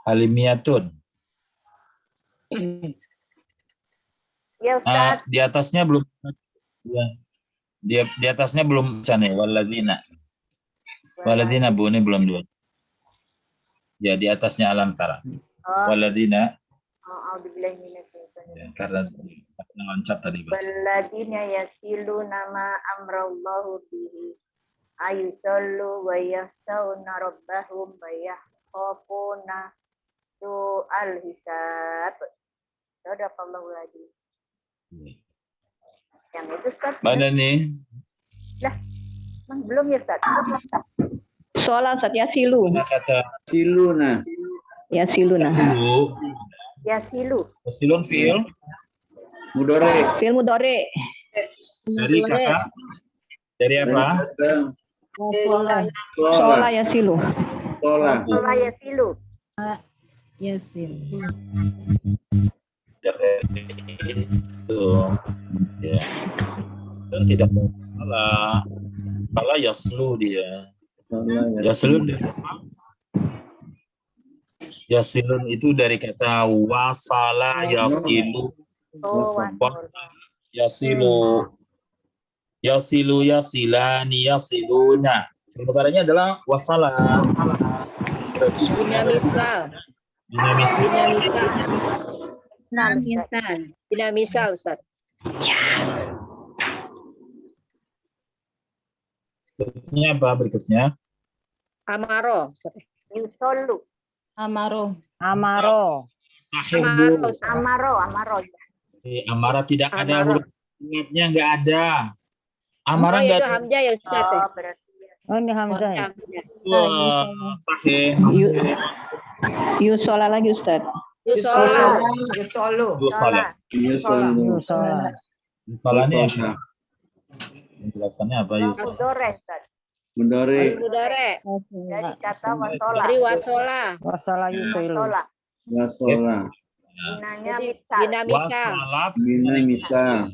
Halimiyatun. Ya, Ustaz. Di atasnya belum ya. Di atasnya belum baca nih waladina. Waladina Bu, ini belum dua. Ya, di atasnya alam tara. Waladina. Ya, karena loncat tadi, Pak. Waladina yasilu nama amrallahu bihi ayusallu wa yahsauna rabbahum wa yakhafuna su'al hisab. Sadaqallahu aladzim. Yang itu, Ustaz. Mana nih? Lah, belum ya, Ustaz? Sholat Ustaz, yasilu. Kata siluna. Yasiluna. Yasilu. Yasilun fi'il Mudore. Fi'il mudhari. dari kata dari apa? Sholat yasilu. Sholat. Sholat yasilu. Yasil. Itu ya. Dan tidak salah. Salah yaslu dia. Yasilun dari apa? Yasilun itu dari kata wasala yasilu. Yasilu. Yasilu yasilani yasiluna. Perkaranya adalah wasala. Bina misal. Bina misal, Ustaz. Berikutnya apa? Berikutnya Amaro. Yusollu. Amaro. sahih Bu. Amaro. Amara tidak ada hurufnya, nggak ada. Amara Oh, nggak itu ada. Hamzah ya, Ustaz. Oh, ini Hamzah ya? Wah, sahih. Yusola lagi Ustaz. Yusolu. Yusola. Yusolanya apa? Penjelasannya apa Yusol? Mudore, Ustaz. Mudore. Mudore. Dari kata wasola. Dari wasola. Wasala yusilu. Wasola. Wasola. Binanya Jadi, misal. bina misal. Bina misal.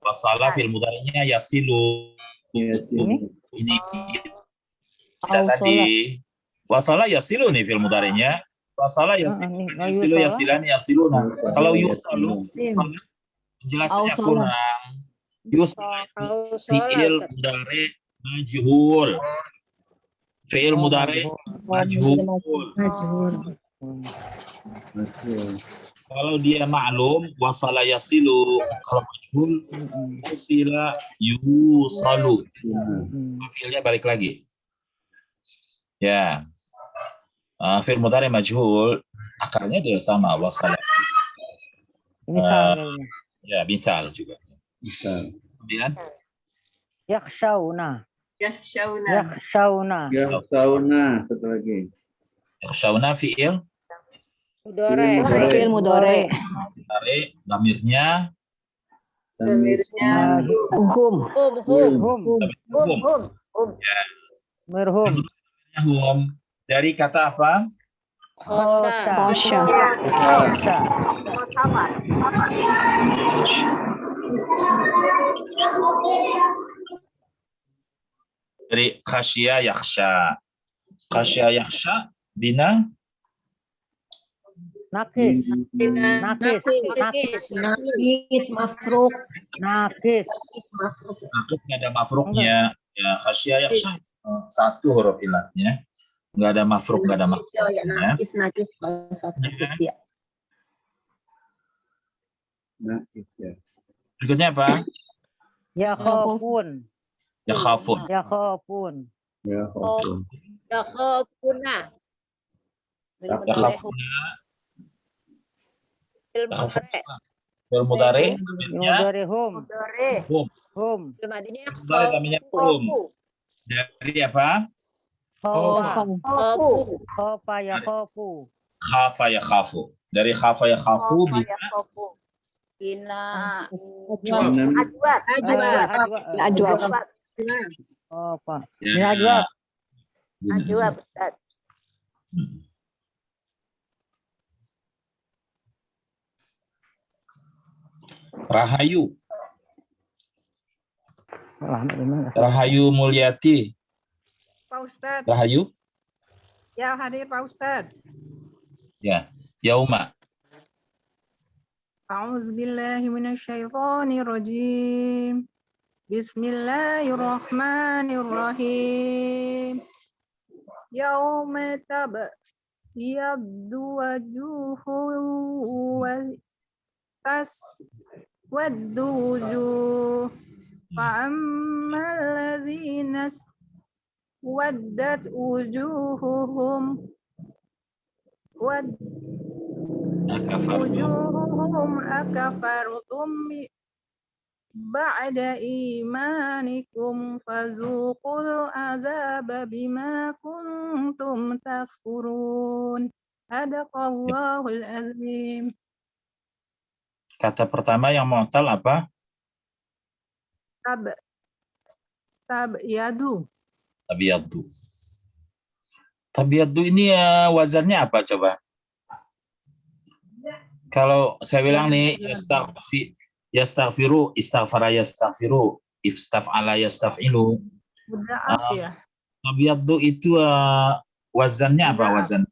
Wasala fil mudhari'nya yasilu. Yasilu. Ini kita tadi wasala yasilu nih fil mudhari'nya. Wasala yasilu yasilani yasiluna. Kalau yusalu penjelasannya kurang. Yusal fi'il mudhari majhul. Fi'il mudhari majhul. Kalau dia maklum wasala yasilu, kalau majhul usila yusalu. Fi'ilnya balik lagi. Ya. Fi'il mudhari majhul akarnya dia sama wasala. Ya, misal juga. Kemudian Yakhshawna. Yakhshawna. Satu lagi. yakhshawna fi'il Mudore. Fi'il mudhari. damirnya Hum. Mirhum. hum dari kata apa? Khosha. Dari khasya yakhsha. Khasya yakhsha bina Nakis. Mafruk. Nakis. Nakis nggak ada mafruknya. Ya khasya yakhsha satu huruf ilatnya. Nggak ada mafruk, nggak ada mafruknya. Nakis ya. Nakis ya. Berikutnya apa? Yakhafun. Yakhafun. Yakhafun. Yakhafun. Yakhafuna. Yakhafuna Fi'il Khafu. mudhari. Fi'il mudhari. Mudhari hum. Hum. Hum. Fi'il madinya Mudhari tamanya hum. Dari apa? Khofa. Khofu. Khofa ya khofu. Khafa ya khafu. Dari khafa ya khafu. Ina. Ajwa. Ajwa. Khofa. Ya. Ini ajwa. Ajwa, Ustaz. Rahayu. Rahayu Mulyati. Pak Ustadz. Rahayu. Ya, hadir Pak Ustadz. Ya. Yauma. A'udzubillahi minasyaitonirrajim. Bismillahirrahmanirrahim. Yauma tabyaddu wujuhun wa taswaddu wujuh. Fa'ammal ladzina waddat wujuhuhum wujuhuhum akafartum ba'da imanikum fazuqul azaba bima kuntum takfurun. Sadaqallahul azim. Kata pertama yang mu'tal apa? Tabyadu. Tabyaddu. Tabyaddu ini wazannya apa coba? Kalau saya bilang nih yastaghfiru, istaghfara yastaghfiru, istaf'ala yastaf'ilu. Mudha'af ya. Tabyaddu itu wazannya apa wazan?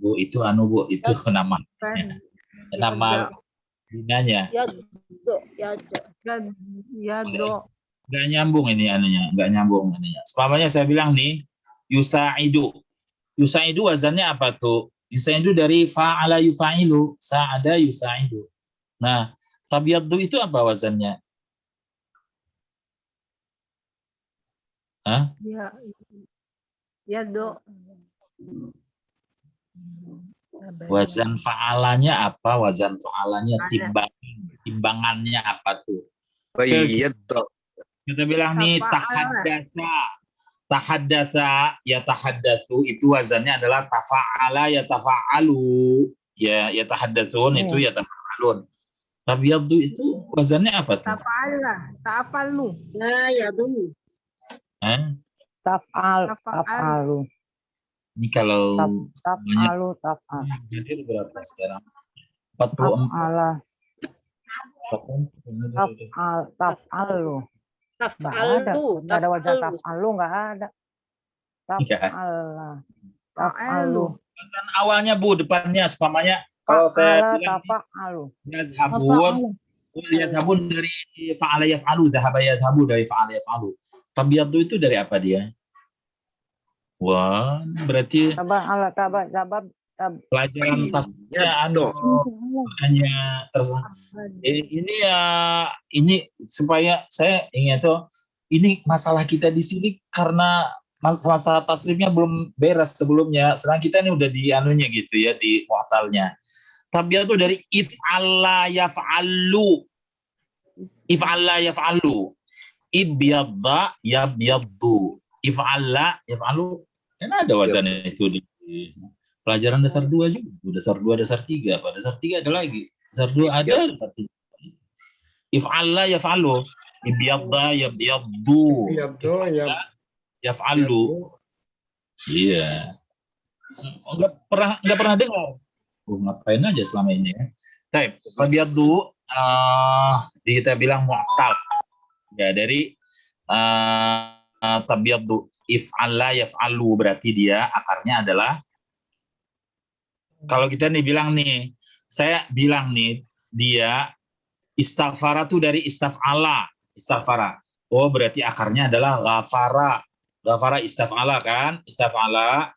Bu itu Bu itu nama. Nama binanya. Yado. Nggak nyambung ini anunya, nggak nyambung ininya. Sepamannya saya bilang nih, yusaidu. Yusaidu wazannya apa tuh? Yusaidu dari fa'ala yufa'ilu, sa'ada yusaidu. Nah, tabyaddu itu apa wazannya? Hah? Ya. Yado. Wazan fa'alanya apa? Wazan fa'alanya timbangannya apa tuh? Kita bilang nih tahaddatsa ya tahaddatsu itu wazannya adalah tafa'ala ya tafa'alu ya tahaddatsun itu ya tafa'alun. Tabyaddu itu wazannya apa tuh? Ta'afalu. Nah, ya dulu. Taf'alu. Ini kalau Taf'alu taf'al. jadi berapa sekarang? 44. Taf'alu. Nggak ada wajah taf'alu, nggak ada. Taf'alu. Wazan awalnya Bu, depannya sepamanya. Kalau saya bilang yadhabun dari fa'ala yaf'alu, dhahaba yadhabu dari fa'ala yaf'alu. Tabyaddu itu dari apa dia? Wah, berarti pelajaran tasnya makanya ini supaya saya ingin tuh ini masalah kita di sini karena masalah tasrifnya belum beres sebelumnya. Sekarang kita ini udah di anunya gitu ya, di mu'talnya. Tabyaddu dari if'alla yaf'alu. If'alla yaf'alu. Ibyadda yabyaddu. If'alla yaf'alu. Kan ada wazannya itu di pelajaran dasar 2 juga. Dasar 2, dasar 3. Pada dasar 3 ada lagi. Dasar 2 ada, dasar 3. If'alla yaf'alu. Ibyadda yabyaddu. Yaf'alu. Iya. Enggak pernah dengar. Ngapain aja selama ini ya. Baik, tabyaddu kita bilang mu'tal. Ya, dari tabyaddu if'alla yaf'alu berarti dia akarnya adalah kalau kita nih bilang nih, saya bilang nih dia istaghfara tuh dari istaf'ala, istaghfara. Oh, berarti akarnya adalah ghafara. Ghafara istaf'ala kan? Istaf'ala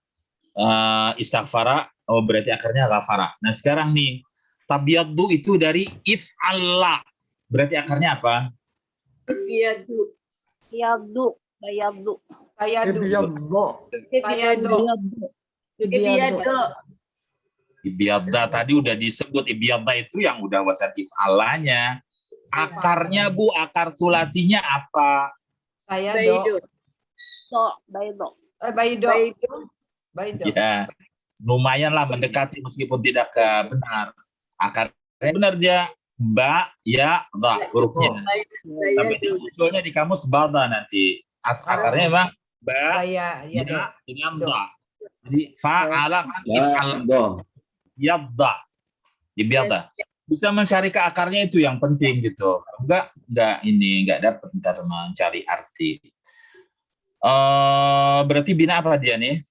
istaghfara. Oh, berarti akarnya ghafara. Nah, sekarang nih tabyaddu itu dari if'alla. Berarti akarnya apa? Ifyadu. Yadu. Bayadu. Bayadu. Ibiyadu. Ibyadda tadi udah disebut, ibyadda itu yang udah wazan if'alanya. Akarnya Bu, akar sulatinya apa? Saya Baido. Baido. Ya, lumayan lah mendekati meskipun tidak benar. Akarnya benar dia ba, ya, da hurufnya. Tapi munculnya di kamus bada nanti. Akarnya emang ba, ya, dengan da. Jadi fa'ala kan if'al. Yadda. Ibyadda. Bisa mencari ke akarnya itu yang penting gitu. Enggak dapat ntar mencari arti. Berarti bina apa dia nih?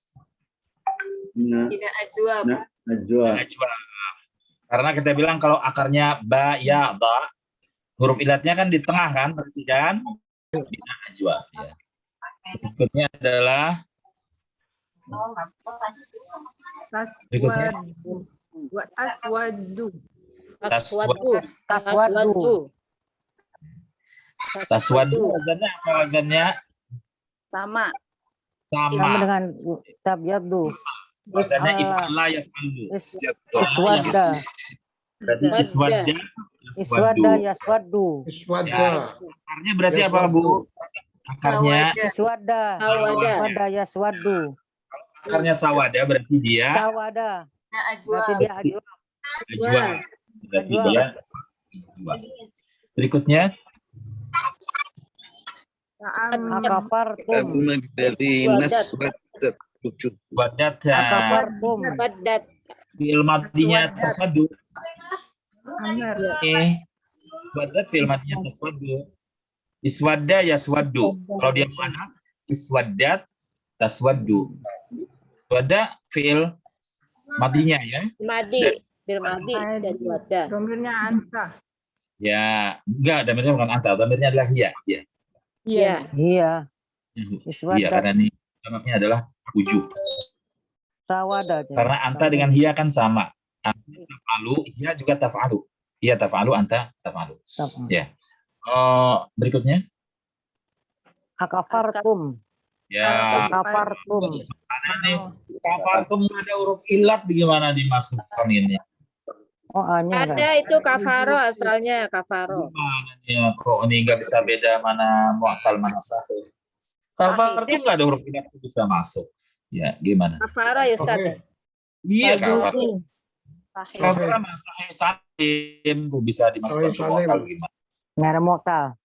Bina ajwab. Ajwab. Karena kita bilang kalau akarnya ba, ya, da, huruf ilatnya kan di tengah kan, berarti kan bina ajwab. Ya. Berikutnya adalah Aswadu. Taswadu wazannya apa wazannya? Sama dengan tabyaddu. Wazannya if'ala yaf'alu. Iswadda. Berarti Iswadda yaswaddu. Akarnya berarti apa Bu? Akarnya Iswadda. Iswadda yaswaddu. Akarnya sawada berarti dia Sawada. Berarti dia ajwab. ajwab. Berarti dia ajwab. Berikutnya Akafartum. Wadat. Fi'il madinya taswaddu. Wadat fi'il madinya taswaddu. Iswadda yaswaddu. Kalau dia mana? Iswaddat taswaddu. Iswadda fi'il madinya ya. Fi'il madi dan wadda. Domirnya anta. Ya, enggak, damirnya bukan anta, damirnya adalah hiya. Iya. Iya. Iya, karena ini damirnya adalah wujud. Sawada. Karena anta dengan hiya kan sama. Anta taf'alu, hiya juga taf'alu. Hiya taf'alu, anta taf'alu. Ya. Berikutnya. Akafartum. Ya. Akafartum. Mana nih? Kafartum ada huruf ilat bagaimana dimasukkan ini? Oh, ada itu kafaro asalnya kafaro. Ya, kok ini nggak bisa beda mana mu'tal mana sahih. Kafartum nggak ada huruf ilat bisa masuk. Ya, gimana? Kafaro ya Ustaz. Iya, kafaro. Kafaro sahih kok bisa dimasukkan ke mu'tal gimana? Nggak ada mu'tal.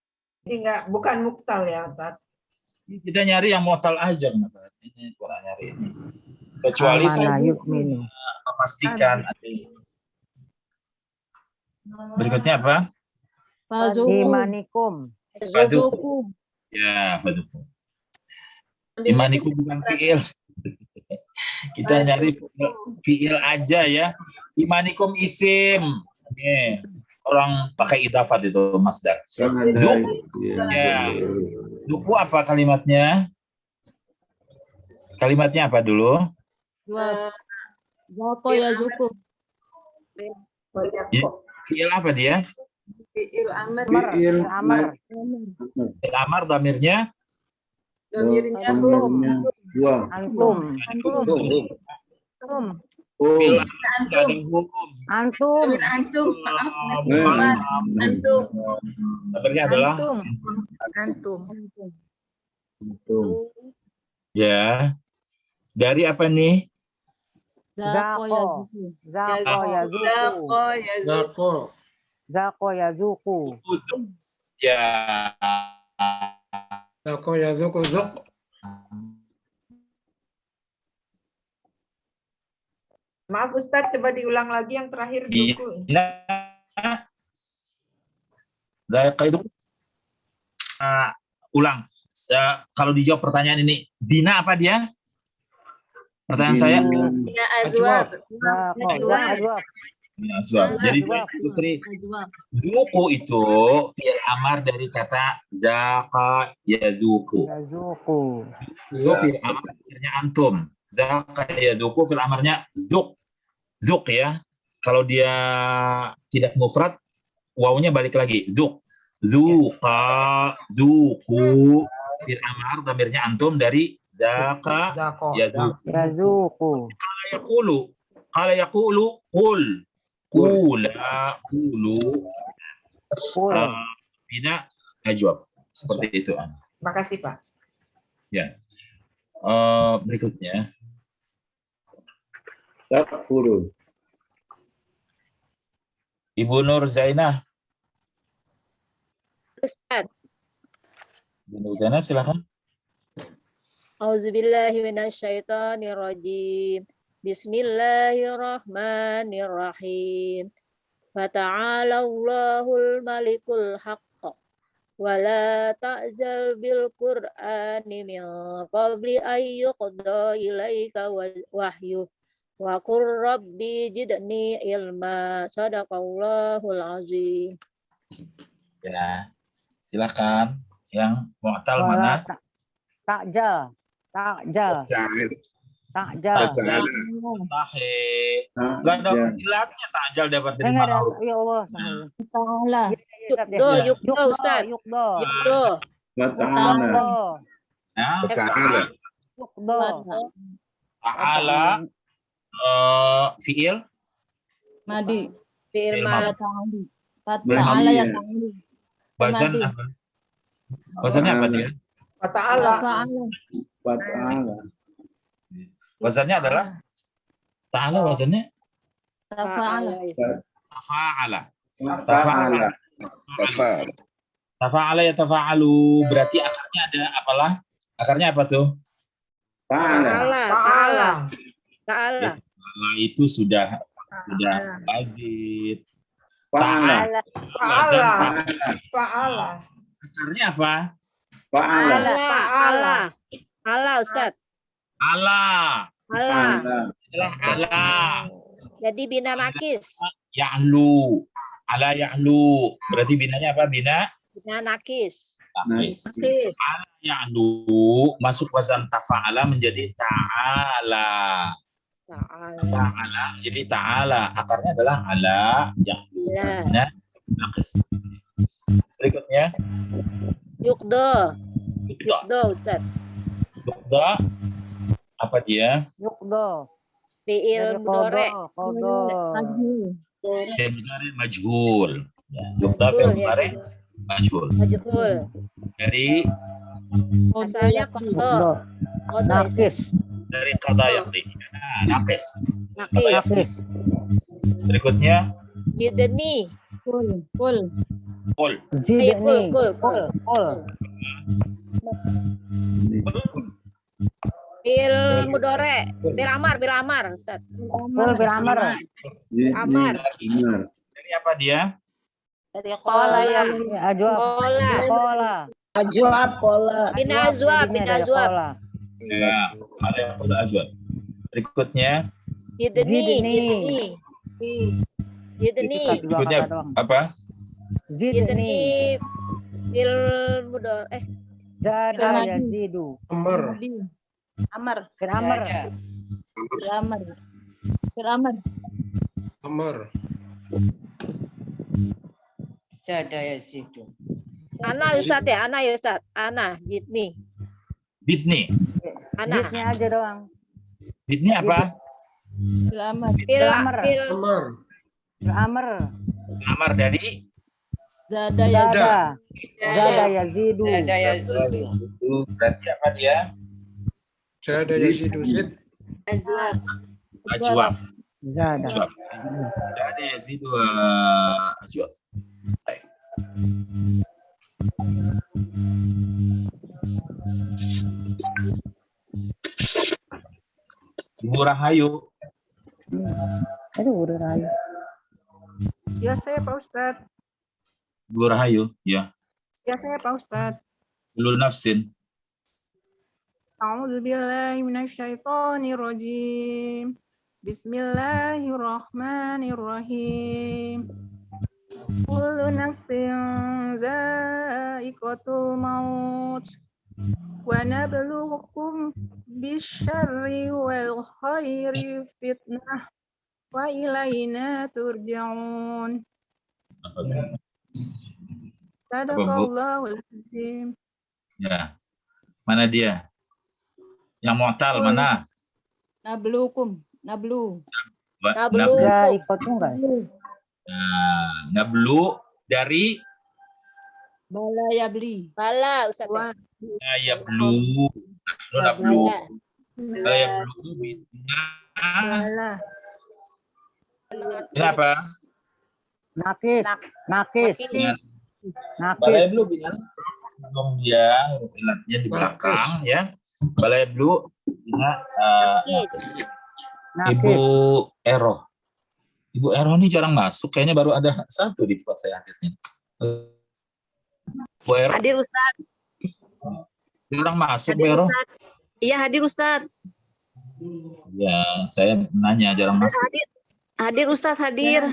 Ini bukan muktal ya, Ustaz. Kita nyari yang mu'tal aja, kenapa? Ini kurang nyari ini. Kecuali saya memastikan. Berikutnya apa? Imanikum. Fadukum. Ya, fadukum. Imanikum bukan fi'il. Kita nyari fi'il aja ya. Imanikum isim. Nih, orang pakai idafat itu masdar. Duk. Ya. Duku apa kalimatnya? Kalimatnya apa dulu? Zako ya zuku. Fi'il apa dia? Fi'il amr. Fi'il amr. Fi'il amr damirnya? Damirnya dua. Antum. Fi'il Antum. Antum. Antum. Damirnya adalah? Antum. Ya. Dari apa nih? Zako ya zuku. Zako ya zuku. Ya. Zako ya zuku zuk. Maaf Ustadz, coba diulang lagi yang terakhir dulu. Itu ulang. Kalau dijawab pertanyaan ini, bina apa dia? Pertanyaan saya. Ya ajwab. Ajwab. Jadi Putri, duku itu fi'il amar dari kata daka yaduku. Itu fi'il amarnya antum. Daka yaduku fi'il amarnya zuk. Zuk ya. Kalau dia tidak mufrad, wawunya balik lagi. Zuk. Zuka, duku. Fi'il amar damirnya antum dari daka yaduku. Qala yaqulu qul. Qula qulu. Bina najwa. Seperti itu. Makasih, Pak. Ya. Berikutnya. Takfuru. Ibu Nur Zainah. Ustaz. Ibu Nur Zainah silakan. Auzubillahi minasyaitonirrajim. Bismillahirrahmanirrahim. Fata'alallahul malikul haqq. Wala ta'zal bil Qur'ani min qabli ayyuqda ilaika wahyu. Wa qur rabbi zidni ilma. Sadaqallahul azim. Ya. Silakan. Yang mu'tal mana? Takjal. Sahih. Enggak ada ilatnya takjal dapat dari mana? Ya Allah. Ta'ala. Yukdo, Ustaz. Yukdo. Ta'ala. Ta'ala. Fi'il. Madi. Fi'il madi. Ta'ala ya ta'ala. Wazan apa? Wazannya apa dia? Ta'ala. Wazannya adalah ta'ala wazannya Tafa'ala. Tafa'ala ya tafa'alu. Berarti akarnya ada apalah? Akarnya apa tuh? Ta'ala. Ta'ala itu sudah wazid. Fa'ala. Akarnya apa? Ala, Ustaz. Ala. Adalah ala. Jadi bina nakis. Ya'lu. Ala ya'lu. Berarti binanya apa? Bina nakis. Ala ya'lu. Masuk wazan tafa'ala menjadi ta'ala. Ta'ala. Jadi ta'ala. Akarnya adalah ala ya'lu. Bina nakis. Berikutnya. Yukdo, Ustaz. Yukdo. Apa dia? Yukdo. Fi'il mudhari. Fi'il mudhari majhul. Yukdo fi'il mudhari majhul. Dari asalnya qada. Nakis. Dari qada yaqdi. Nakis. Nakis. Berikutnya Zidni. Kul. Zidni. Kul. Bil mudhari. Bil amar, Ustaz. Bil amar. Dari apa dia? Dari qala ya. Ajwab. Bina azwab. Ya, ada yang pada azwab. Berikutnya Zidni. Berikutnya apa? Zidni. Bil mudhari. Zada yazidu. Amar. Zada yazidu. Ana Ustaz ya, Ana Zidni. Ana. Zidni aja doang. Zidni apa? Amar dari Zada yazidu. Berarti apa dia? Zada yazidu. Ajwaf. Zada yazidu ajwaf. Baik. Ibu Rahayu. Ya saya Pak Ustadz. Ibu Rahayu, ya. Ya saya Pak Ustadz. Dulu nafsin. A'udzubillahi minasyaitonirrajim. Bismillahirrahmanirrahim. Kullu nafsin za'iqatul maut. Wa nabluukum bisyarri wal khairi fitnah. Wa ilaina turja'un. Sadaqallahul azim. Ya. Mana dia? Yang mu'tal mana? Nablu. Nablu. Ya ikut enggak? Nah, nablu dari Bala ya beli. Bala Ustaz. yablu. Nablu. Bala. Yablu bina. Bala. Ini apa? Nakis. Nakis. Balai Nakis. blue bina. Belum dia huruf ilatnya di belakang ya. Balai blue bina. Ibu Ero. Ibu Ero ini jarang masuk. Kayaknya baru ada satu di tempat saya hadirnya. Bu Ero. Hadir Ustaz. Jarang masuk, Bu Hadir Ero. Ustaz. Iya hadir Ustaz. Ya, saya nanya jarang masuk. Hadir Ustaz hadir.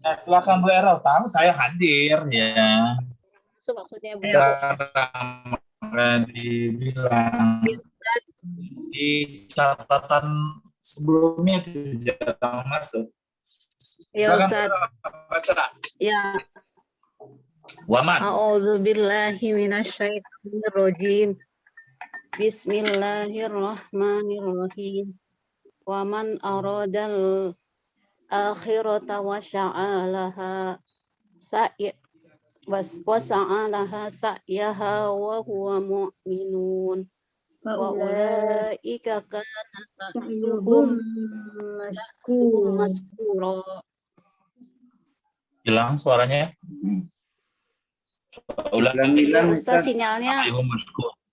Nah, silakan Bu Ero. Tahu saya hadir ya. Itu maksudnya Bu. Dibilang di catatan sebelumnya itu jarang masuk. Ya Silakan, Ustaz. baca. Ya. Waman. A'udzubillahi minasyaitonirrajim. Bismillahirrahmanirrahim. Waman aradal akhirata wa sya'alaha wasa'alaha sa'yaha wa huwa mu'minun. Wa ulaika kana sa'yuhum maskura. Hilang suaranya. Hilang Ustaz sinyalnya.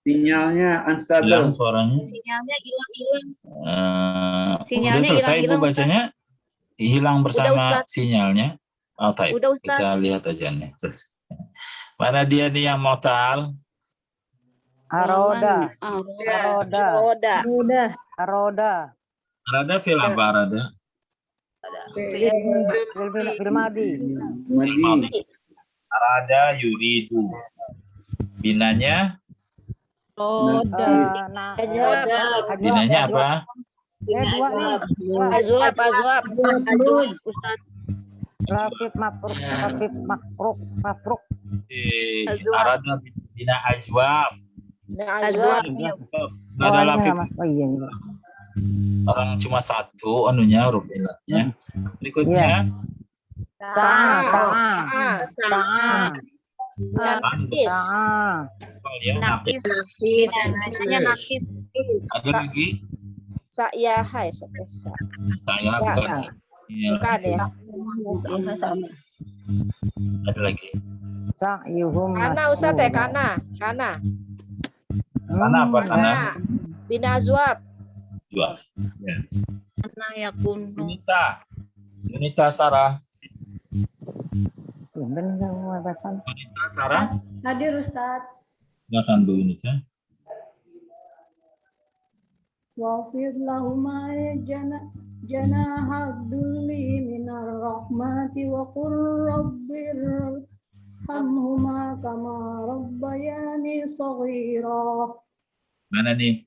Sinyalnya unstable. Hilang suaranya. Sinyalnya hilang-hilang. Udah Sinyalnya selesai Bu hilang-hilang, bacanya? Hilang bersama Ustaz. sinyalnya. Oh, taib. Udah, Ustaz. Kita lihat aja nih. Terus. Mana dia nih yang motal? Aroda. Aroda. Aroda. Aroda. Arada fil apa arada? Fil madi. Arada yuridu. Binanya? Roda. Binanya apa? Dua nih. Azwab. Ustaz. Lafif makruk. Arada bina ajwab. Azwab. Nggak ada lafif. Orang cuma satu anunya huruf ilatnya. Berikutnya. Nakis. Ada lagi? Saya hai. Saya bukan. Bukan ya. Ada lagi. Kana Ustaz ya, kana. Kana apa kana? Bina azwab. Dua. Ya. Ana yakun. Yunita Sarah. Yunita Sarah. Hadir Ustaz. Silakan Bu Yunita. Wafid lahuma janahadulli minar rahmati wa qur rabbir hamhuma kama rabbayani shaghira. Mana nih?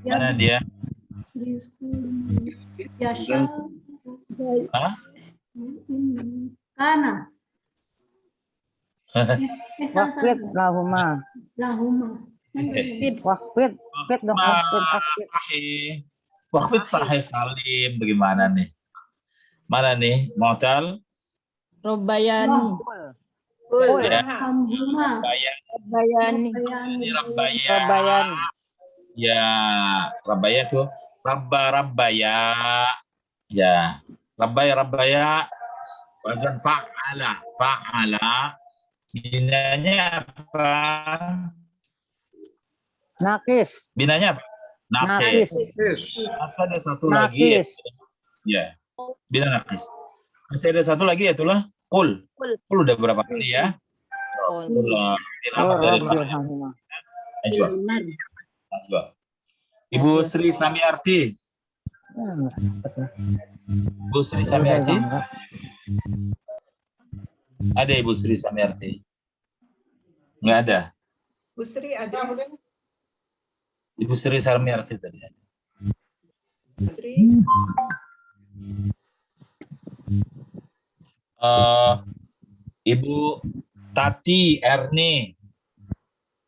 Mana dia? Yasha. Hah? Kana. Wafid lahuma. Wafid dong. Sahih. Wafid sahih salim. Bagaimana nih? Mana nih? Modal? Robayani. Ya. Rabayani. Rabayani. Ya, Rabaya tuh. Rabbaya. Ya. Rabbaya. Wazan fa'ala. Binanya apa? Nakis. Binanya apa? Nakis. Masih ada satu lagi ya. Bina nakis. Masih ada satu lagi ya itulah. Kul udah berapa kali ya? Ajwa. Ibu Sri Samiarti. Ibu Sri Samiarti. Ada Ibu Sri Samiarti? Enggak ada. Bu Sri ada. Ibu Sri Samiarti tadi ada. Sri. Ibu Tati Erni.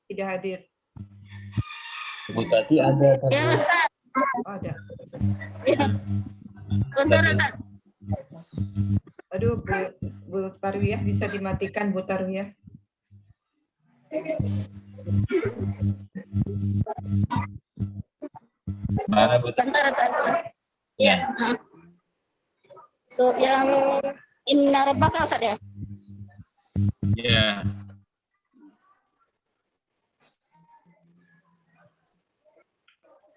Tidak hadir. Ibu Tati ada. Ya Ustaz. ada. Bentar, Ustaz. Aduh, Bu Tarwiyah bisa dimatikan, Bu Tarwiyah. Mana Bu? Bentar, Ustaz. Ya. So, yang inna rabbaka, Ustaz ya? Ya.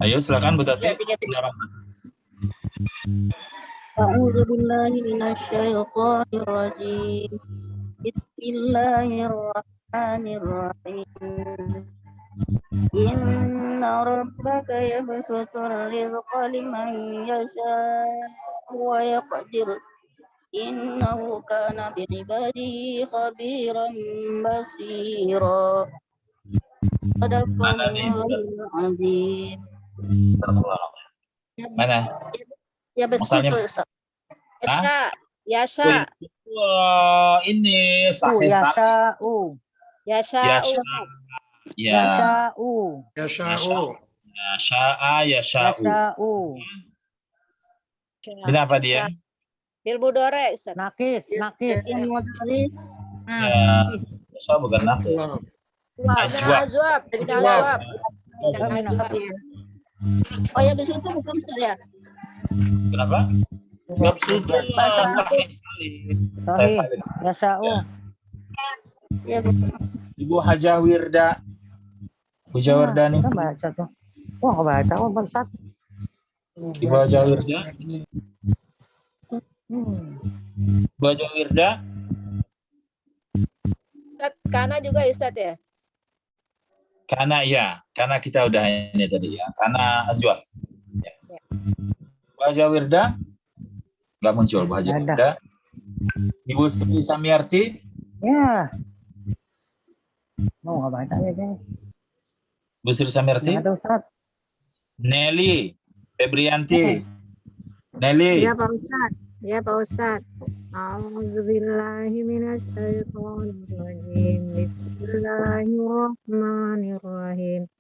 Ayo silakan Bu Tati. A'udzu billahi minasyaitonir rajim. Bismillahirrahmanirrahim. Inna rabbaka yabsutur rizqa liman yasha'u wa yaqdir. Innahu kana bi'ibadihi khabiran basira. Sadaqallahul azim. Mana? Ya betul Ustaz. Yasha. Wah, ini sahih Yasha. Kenapa dia? Bil mudhari, Ustaz. Nakis. Yang mudhari. Ya, Yasha bukan nakis. Ajwab. Oh ya betul itu bukan Ustaz ya? Kenapa? Jawab sudah sahih sekali. Yasha'u. Ya betul. Ibu Hajah Wirda. Bu Jawardani. Kita baca tuh. Wah, baca Pak Ustaz. Ibu Hajah Wirda. Bu Hajah Wirda. Kana juga Ustaz ya? Karena ya, karena kita udah ini tadi ya, karena azwaf. Ya. Bu Hajah Wirda nggak muncul. Bu Hajah Wirda. Ibu Sri Samiarti. Ya. Mau nggak baca ya deh. Bu Sri Samiarti. Ada Ustaz. Nelly Febrianti. Nelly. Ya Pak Ustaz. Ya Pak Ustaz. A'udzubillahi minasyaitonirrajim. Bismillahirrahmanirrahim.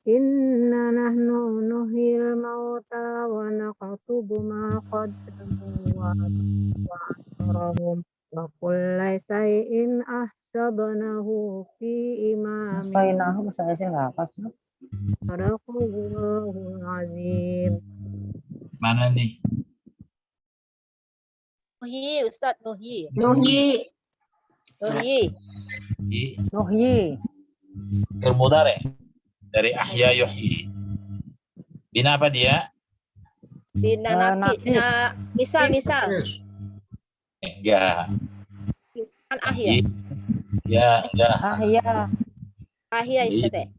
Inna nahnu nuhyil mauta wa naqtubu ma qaddamu wa atharahum wa kulla shay'in ahsabnahu fi imamin. Sainahu saya sih nggak apa sih. Sadaqallahul azim. Mana nih? Nuhi, Ustaz, Nuhi. Bermudare dari Ahya Yuhyi. Bina apa dia? Bina nakis. Misal. Ya. Kan Ahya. Ya. Ahya Ustaz.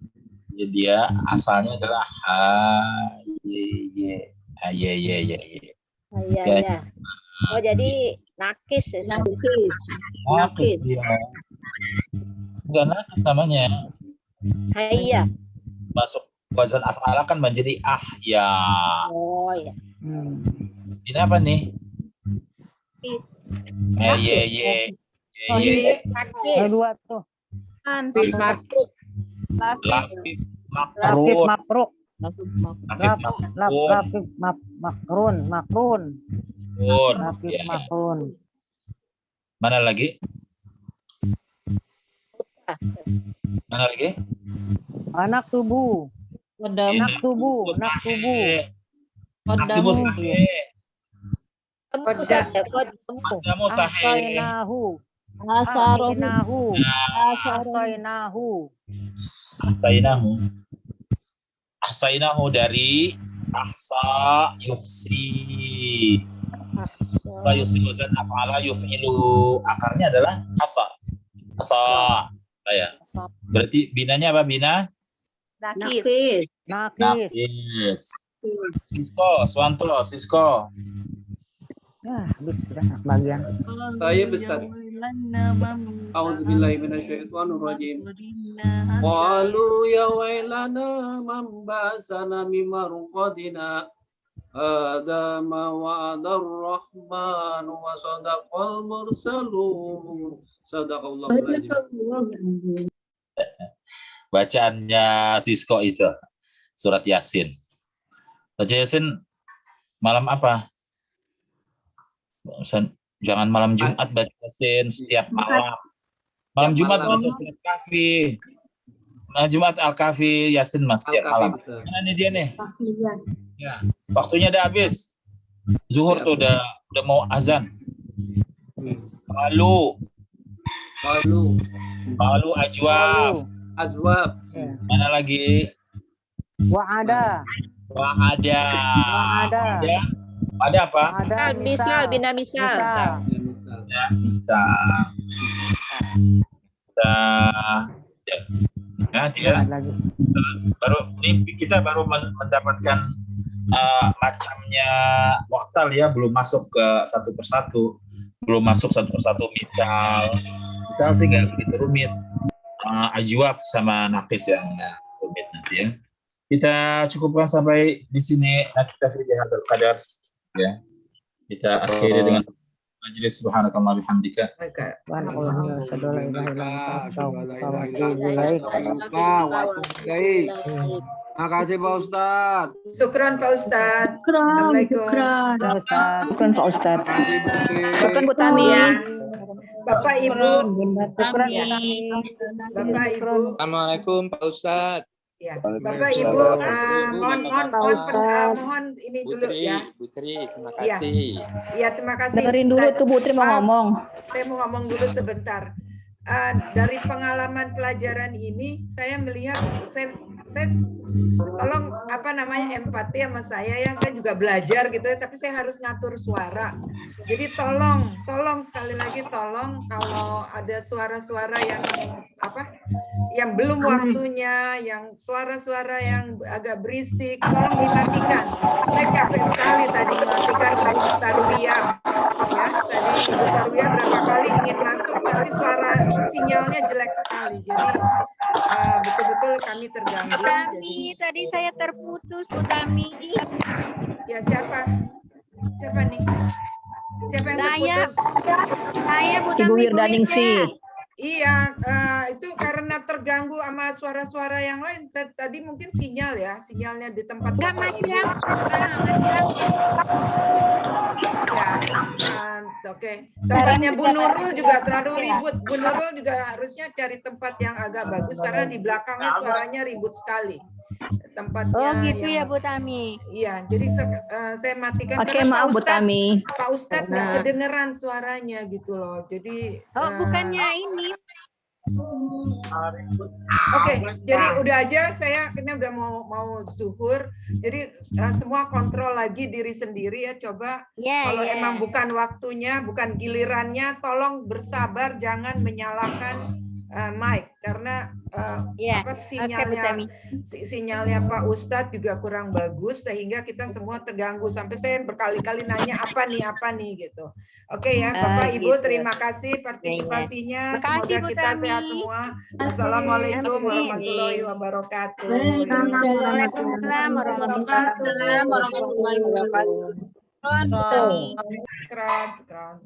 Dia asalnya adalah ya. Oh jadi nakis. Nakis dia. Enggak nakis namanya. Hayya. Masuk wazan af'ala kan menjadi ahya. Oh iya. Ini apa nih? Nakis. Nakis. Dua tuh. Nakis. Makrun. Mana lagi? Anak tubuh. Naktubu. Qaddamu sahih. Ahsainahu dari ahsa yuhsi. Ahsa yuhsi wazan af'ala yuf'ilu. Akarnya adalah asa. Saya. Berarti binanya apa bina? Nakis. Sisko. Ya, habis sudah bagian. Saya Ustaz. A'udzubillahi minasyaitonir rajim. Qalu ya wailana man ba'asana min marqadina. Hada ma wa'ada ar-rahman wa sadaqal mursalun. Sadaqallahul azim. Bacaannya Sisko itu surat Yasin. Baca Yasin malam apa? Jangan malam Jumat baca Yasin setiap malam. Malam Jumat baca surat Kahfi. Malam Jumat Al-Kahfi Yasin Mas setiap malam. Mana nih dia nih? Ya, waktunya udah habis. Zuhur tuh udah mau azan. Balu ajwab. Mana lagi? Wa'ada. Ada apa? Misal, bina misal. Ya, dia kita baru mendapatkan macamnya waktal ya, belum masuk ke satu persatu, misal sih nggak begitu rumit. Ajwaf sama nakis yang rumit nanti ya. Kita cukupkan sampai di sini. Kita bihadzal qadar ya. Kita akhiri dengan majelis subhanakallah bihamdika. Terima kasih Pak Ustadz. Syukran Pak Ustadz. Assalamualaikum. Syukran Pak Ustadz. Syukran Bu Tami ya. Bapak Ibu. Assalamualaikum Pak Ustadz. Ya, Bapak Ibu, mohon ini dulu ya. Putri, terima kasih. Iya, terima kasih. Dengerin dulu tuh Putri mau ngomong. Saya mau ngomong dulu sebentar. Dari pengalaman pelajaran ini, saya melihat, saya tolong empati sama saya ya. Saya juga belajar gitu ya, tapi saya harus ngatur suara. Jadi tolong sekali lagi tolong kalau ada suara-suara yang belum waktunya, yang suara-suara yang agak berisik, tolong dimatikan. Saya capek sekali tadi mematikan Ibu Tarwiyah. Ya, tadi Ibu Tarwiyah berapa kali ingin masuk, tapi sinyalnya jelek sekali. Jadi betul-betul kami terganggu. Bu Tami, tadi saya terputus, Bu Tami. Ya, siapa nih? Siapa yang terputus? Saya Bu Tami. Ibu Wirdaningsih. Iya, itu karena terganggu sama suara-suara yang lain. Tadi mungkin sinyalnya di tempat. Enggak mati langsung, mati langsung. Ya, oke. Tempatnya Bu Nurul juga terlalu ribut. Bu Nurul juga harusnya cari tempat yang agak bagus karena di belakangnya suaranya ribut sekali. Tempatnya. Oh gitu ya Bu Tami. Iya, jadi saya matikan. Oke, maaf Bu Tami. Pak Ustadz nggak kedengeran suaranya gitu loh. Jadi. Bukannya ini. Oke, jadi udah aja saya kayaknya udah mau zuhur. Jadi semua kontrol lagi diri sendiri ya. Coba kalau emang bukan waktunya, bukan gilirannya, tolong bersabar, jangan menyalakan mic karena sinyalnya Pak Ustadz juga kurang bagus sehingga kita semua terganggu sampai saya berkali-kali nanya apa nih gitu. Oke ya, Bapak Ibu terima kasih partisipasinya. Semoga kita sehat semua. Assalamualaikum warahmatullahi wabarakatuh. Waalaikumsalam warahmatullahi wabarakatuh. Sekarang.